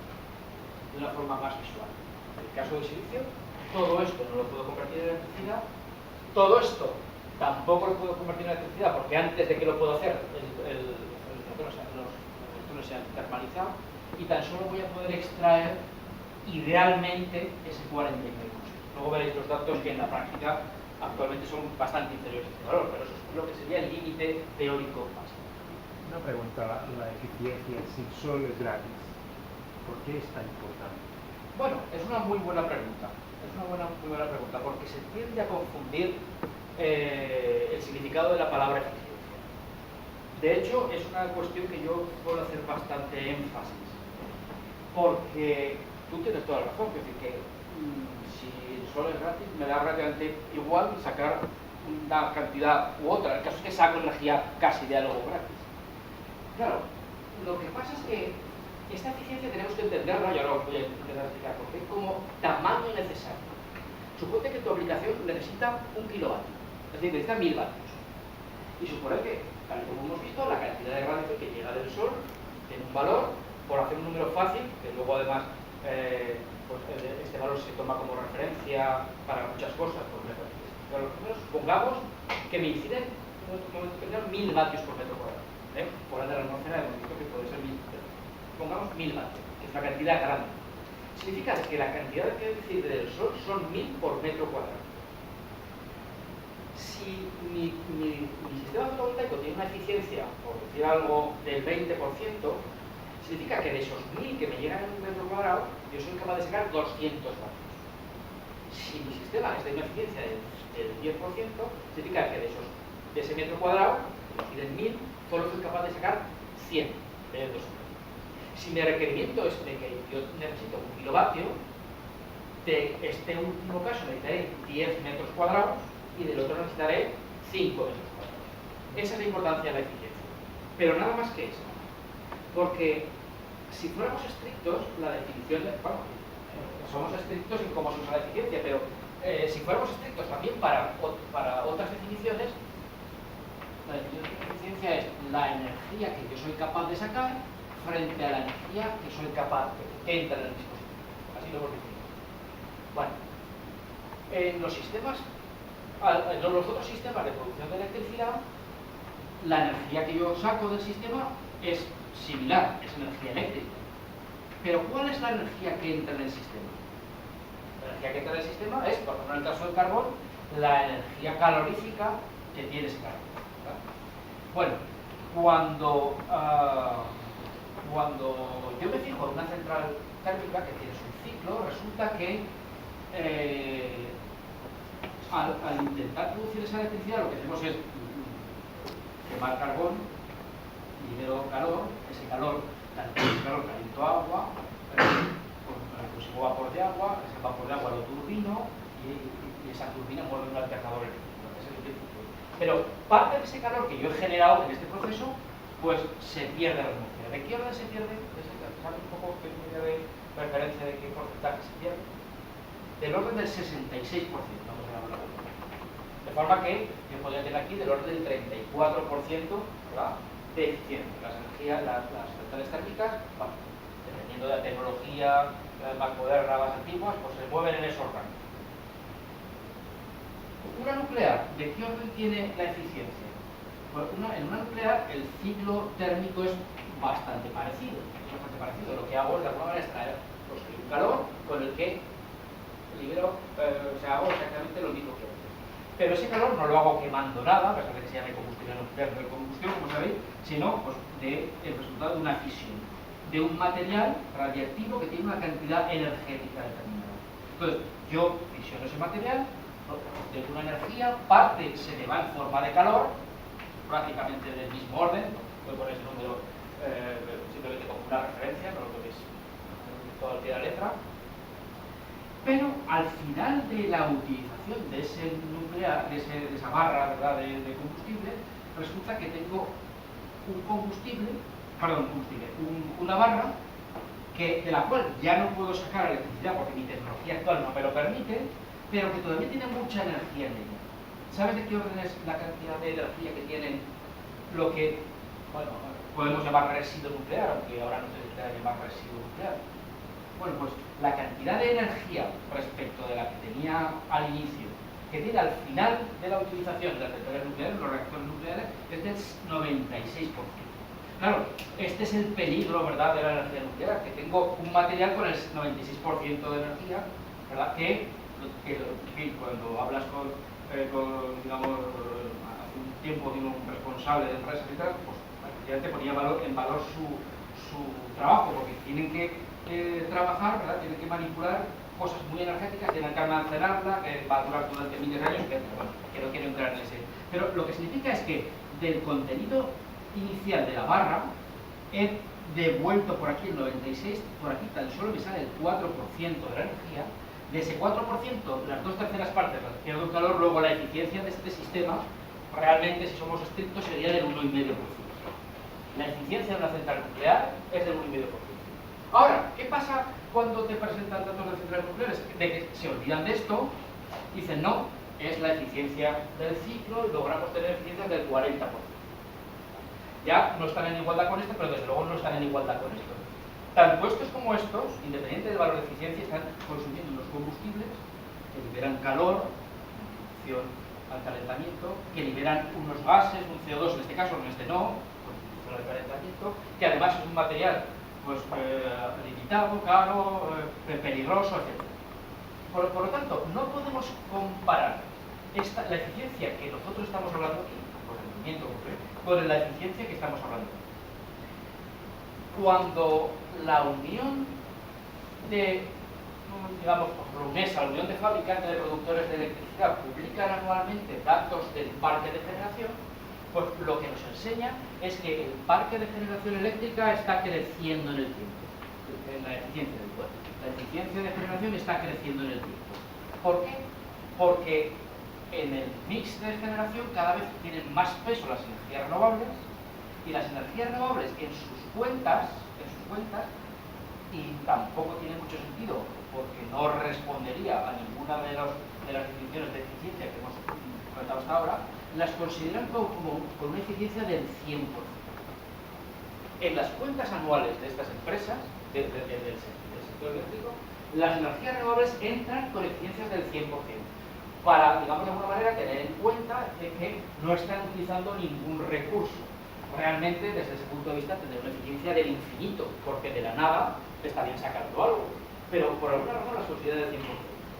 de una forma más visual. En el caso del silicio, todo esto no lo puedo convertir en electricidad. Todo esto tampoco lo puedo convertir en electricidad porque antes de que lo puedo hacer, los electrones se han termalizado y tan solo voy a poder extraer idealmente ese 49%. Luego veréis los datos que en la práctica actualmente son bastante inferiores a este valor, pero eso es lo que sería el límite teórico básico. Una pregunta, la eficiencia si el Sol es gratis, ¿por qué es tan importante? Bueno, es una muy buena pregunta. Es una muy buena pregunta, porque se tiende a confundir el significado de la palabra eficiencia. De hecho, es una cuestión que yo puedo hacer bastante énfasis, porque tú tienes toda la razón, es decir, que si el sol es gratis, me da relativamente igual sacar una cantidad u otra. El caso es que saco energía casi de algo gratis. Claro, lo que pasa es que esta eficiencia tenemos que entenderla, y ahora os voy a intentar explicar por qué, como tamaño necesario. Suponte que tu aplicación necesita 1 kilovatio, es decir, necesita 1000 vatios. Y supone que, tal como hemos visto, la cantidad de radiación que llega del sol tiene un valor, por hacer un número fácil, que luego además pues este valor se toma como referencia para muchas cosas, pero los números, supongamos que me inciden en un momento determinado 1000 vatios por metro cuadrado. Fuera de la atmósfera hemos visto que puede ser 1000, pongamos 1000 vatios, que es una cantidad grande. Significa que la cantidad que incide del sol son 1000 por metro cuadrado. Si mi sistema fotovoltaico tiene una eficiencia, por decir algo, del 20%, significa que de esos 1000 que me llegan en un metro cuadrado, yo soy capaz de sacar 200 vatios. Si mi sistema es de una eficiencia del 10%, significa que de ese metro cuadrado, que inciden 1000, solo soy capaz de sacar 100 de 200. Si mi requerimiento es de que yo necesito 1 kilovatio, de este último caso necesitaré 10 metros cuadrados y del otro necesitaré 5 metros cuadrados. Esa es la importancia de la eficiencia. Pero nada más que eso. Porque si fuéramos estrictos, la definición de... Bueno, somos estrictos en cómo se usa la eficiencia, pero si fuéramos estrictos también para otras definiciones, la definición de eficiencia es la energía que yo soy capaz de sacar frente a la energía que soy capaz que entra en el dispositivo. Así lo hemos definido. Bueno, en los sistemas, en los otros sistemas de producción de electricidad, la energía que yo saco del sistema es similar, es energía eléctrica. Pero ¿cuál es la energía que entra en el sistema? La energía que entra en el sistema es, por ejemplo en el caso del carbón, la energía calorífica que tiene ese carbón. ¿Verdad? Bueno, cuando yo me fijo en una central térmica que tiene su ciclo, resulta que al intentar producir esa electricidad lo que hacemos es quemar carbón, libero calor, ese calor caliento agua, consigo vapor de agua, ese vapor de agua lo turbino y esa turbina mueve un alternador eléctrico. Pero parte de ese calor que yo he generado en este proceso, pues se pierde la atmósfera. ¿De qué orden se pierde? ¿Sabes un poco qué medida de referencia de qué porcentaje se pierde? Del orden del 66%, vamos a hablar. De forma que yo podría tener aquí del orden del 34%, ¿verdad?, de eficiencia. Las centrales térmicas, bueno, dependiendo de la tecnología más moderna, más antigua, pues se mueven en esos rangos. Una nuclear, ¿de qué orden tiene la eficiencia? Pues en una nuclear el ciclo térmico es bastante parecido. Lo que hago es de alguna manera extraer un calor con el que libero, hago exactamente lo mismo que antes. Pero ese calor no lo hago quemando nada, a pesar de que se llame combustión nuclear, no de combustión, como sabéis, sino pues, del resultado de una fisión, de un material radiactivo que tiene una cantidad energética determinada. Entonces, yo fisiono ese material, obtengo una energía, parte se me va en forma de calor, prácticamente del mismo orden, voy a poner ese número simplemente como una referencia, no lo toméis todo al pie de la letra. Pero al final de la utilización de ese nuclear, de esa barra, ¿verdad?, de combustible, resulta que tengo una barra de la cual ya no puedo sacar electricidad porque mi tecnología actual no me lo permite, pero que todavía tiene mucha energía en ella. ¿Sabes de qué orden es la cantidad de energía que tiene lo que, bueno, podemos llamar residuo nuclear, aunque ahora no se necesita llamar residuo nuclear? Bueno, pues la cantidad de energía respecto de la que tenía al inicio, que tiene al final de la utilización de las centrales nucleares, los reactores nucleares, es del 96%. Claro, este es el peligro, ¿verdad?, de la energía nuclear, que tengo un material con el 96% de energía, ¿verdad?, que cuando hablas con digamos, hace un tiempo un responsable de empresas y tal, pues efectivamente ponía en valor su trabajo, porque tienen que trabajar, ¿verdad?, tienen que manipular cosas muy energéticas, tienen que almacenarla, que va a durar durante miles de años, que no quiero entrar en ese. Pero lo que significa es que del contenido inicial de la barra, he devuelto por aquí el 96%, por aquí tan solo me sale el 4% de la energía. De ese 4%, las 2/3 partes las pierdo en calor, luego la eficiencia de este sistema, realmente, si somos estrictos, sería del 1,5%. La eficiencia de una central nuclear es del 1,5%. Ahora, ¿qué pasa cuando te presentan datos de centrales nucleares? De que se olvidan de esto, dicen no, es la eficiencia del ciclo y logramos tener eficiencias del 40%. Ya no están en igualdad con esto, pero desde luego no están en igualdad con esto. Tanto estos como estos, independiente del valor de eficiencia, están consumiendo unos combustibles que liberan calor, en función al calentamiento, que liberan unos gases, un CO2 en este caso, en este no, por función al calentamiento, que además es un material pues, limitado, caro, peligroso, etc. Por lo tanto, no podemos comparar la eficiencia que nosotros estamos hablando aquí, por el movimiento concreto, con la eficiencia que estamos hablando aquí. Cuando la unión de, digamos, la UNESA, la Unión de Fabricantes de Productores de Electricidad, publican anualmente datos del parque de generación, pues lo que nos enseña es que el parque de generación eléctrica está creciendo en el tiempo, en la eficiencia del cuerpo. La eficiencia de generación está creciendo en el tiempo. ¿Por qué? Porque en el mix de generación cada vez tienen más peso las energías renovables, y las energías renovables en sus cuentas, y tampoco tiene mucho sentido porque no respondería a ninguna de las definiciones de eficiencia que hemos comentado hasta ahora, las consideran como con una eficiencia del 100%. En las cuentas anuales de estas empresas, del sector eléctrico, las energías renovables entran con eficiencias del 100%, para, digamos de alguna manera, tener en cuenta de que no están utilizando ningún recurso. Realmente, desde ese punto de vista, tener una eficiencia del infinito, porque de la nada estarían sacando algo, pero por alguna razón las considera del 100%.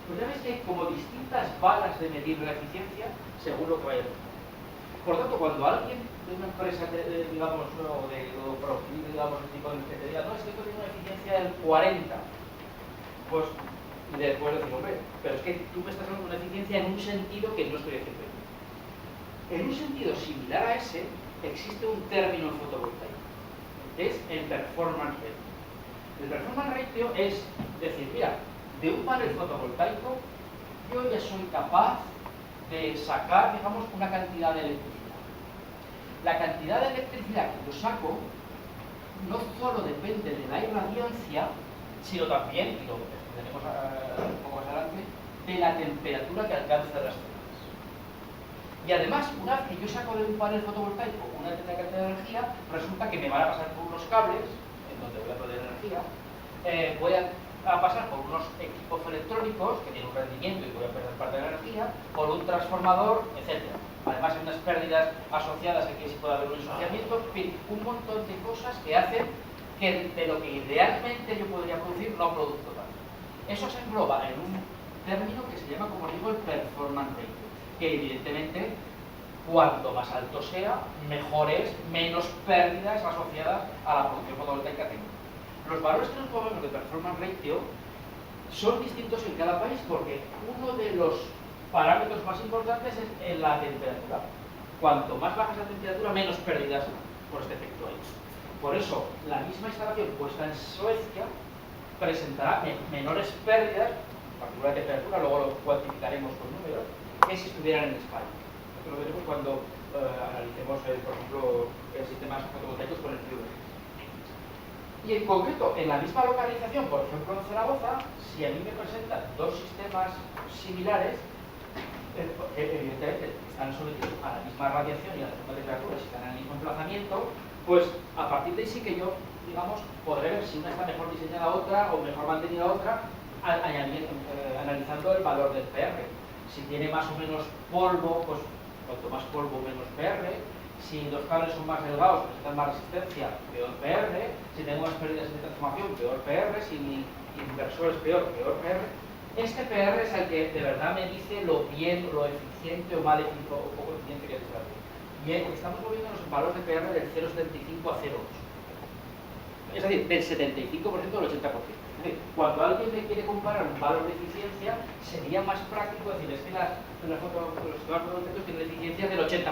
Pues ya ves que hay como distintas varas de medir la eficiencia según lo que vaya a hacer. Por lo tanto, cuando alguien de una empresa, digamos, o producible, digamos, el tipo de que te diga, no, es que esto tiene una eficiencia del 40%, pues después decir, hombre, pero es que tú me estás dando una eficiencia en un sentido que no estoy haciendo yo. En un sentido similar a ese, existe un término fotovoltaico, es el performance ratio. El performance ratio es decir, mira, de un panel fotovoltaico yo ya soy capaz de sacar, digamos, una cantidad de electricidad. La cantidad de electricidad que yo saco no solo depende de la irradiancia, sino también, y lo tenemos un poco más adelante, de la temperatura que alcanza las zonas. Y además, una vez que yo saco de un panel fotovoltaico una determinada cantidad de energía, resulta que me van a pasar por unos cables, en donde voy a perder energía, voy a pasar por unos equipos electrónicos que tienen un rendimiento y voy a perder parte de la energía, por un transformador, etc. Además hay unas pérdidas asociadas a que sí puede haber un ensuciamiento, en fin, un montón de cosas que hacen que de lo que idealmente yo podría producir no produzco tanto. Eso se engloba en un término que se llama, como digo, el performance ratio, que evidentemente cuanto más alto sea, mejores, menos pérdidas asociadas a la producción fotovoltaica tengo. Los valores que nos ponemos de performance ratio son distintos en cada país porque uno de los parámetros más importantes es la temperatura. Cuanto más baja es la temperatura, menos pérdidas por este efecto hay. Por eso, la misma instalación puesta en Suecia presentará menores pérdidas, en particular de temperatura, luego lo cuantificaremos con números, que si estuvieran en España. Esto lo veremos cuando analicemos, por ejemplo, sistemas fotovoltaicos con el fluido. Y en concreto, en la misma localización, por ejemplo en Zaragoza, si a mí me presentan dos sistemas similares, evidentemente están sometidos a la misma radiación y a la misma temperatura, si están en el mismo emplazamiento, pues a partir de ahí sí que yo, digamos, podré ver si una está mejor diseñada a otra o mejor mantenida a otra, analizando el valor del PR. Si tiene más o menos polvo, pues cuanto más polvo, menos PR. Si los cables son más delgados, presentan más resistencia, peor PR. Si tengo más pérdidas de transformación, peor PR. Si mi inversor es peor PR. Este PR es el que de verdad me dice lo bien, lo eficiente o mal eficiente o poco eficiente que es el radio. Y estamos moviéndonos en valores de PR del 0,75 a 0,8. Es decir, del 75% al 80%. Es decir, cuando alguien me quiere comparar un valor de eficiencia, sería más práctico decir, es que los sistemas fotovoltaicos tienen eficiencia del 80%.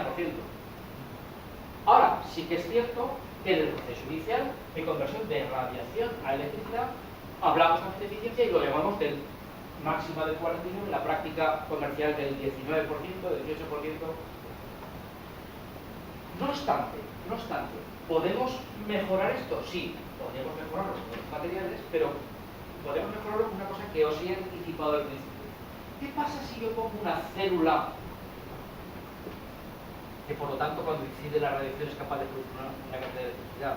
Ahora, sí que es cierto que en el proceso inicial de conversión de radiación a electricidad hablamos también de eficiencia y lo llamamos del máxima de 41, en la práctica comercial del 19%, del 18%. No obstante, ¿podemos mejorar esto? Sí, podemos mejorarlo con los materiales, pero podemos mejorarlo con una cosa que os he anticipado al principio. ¿Qué pasa si yo pongo una célula que por lo tanto cuando incide la radiación es capaz de producir una cantidad de electricidad?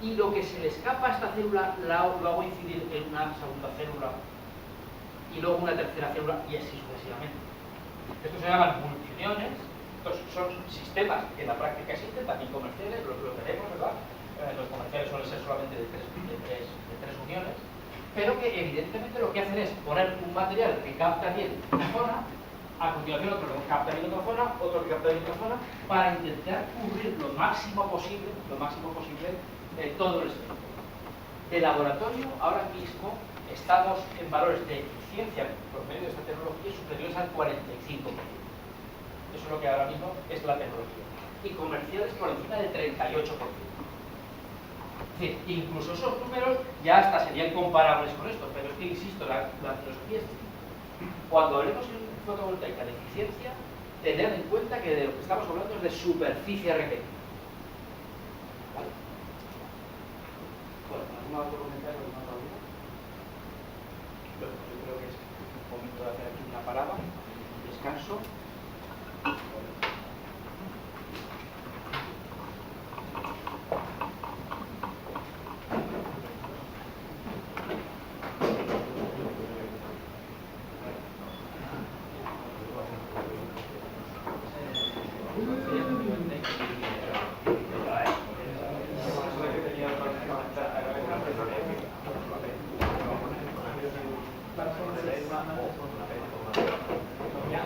Y lo que se le escapa a esta célula lo hago incidir en una segunda célula y luego una tercera célula y así sucesivamente. Estos se llaman multiuniones. Estos son sistemas que en la práctica existen, también comerciales, lo veremos, ¿verdad? Los comerciales suelen ser solamente de tres uniones, pero que evidentemente lo que hacen es poner un material que capta bien una zona, a continuación otro que capta bien otra zona, otro que capta bien otra zona, para intentar cubrir lo máximo posible todo el espectro. De laboratorio, ahora mismo estamos en valores de eficiencia por medio de esta tecnología superiores al 45%. Eso es lo que ahora mismo es la tecnología. Y comerciales por encima del 38%. Es decir, incluso esos números ya hasta serían comparables con esto, pero es que, insisto, la filosofía es distinta. Cuando hablemos en fotovoltaica de eficiencia, tened en cuenta que de lo que estamos hablando es de superficie requerida. ¿Vale? Bueno, ¿algún otro comentario? ¿Alguna otra duda? Bueno, yo creo que es momento de hacer aquí una parada, un descanso. Ya,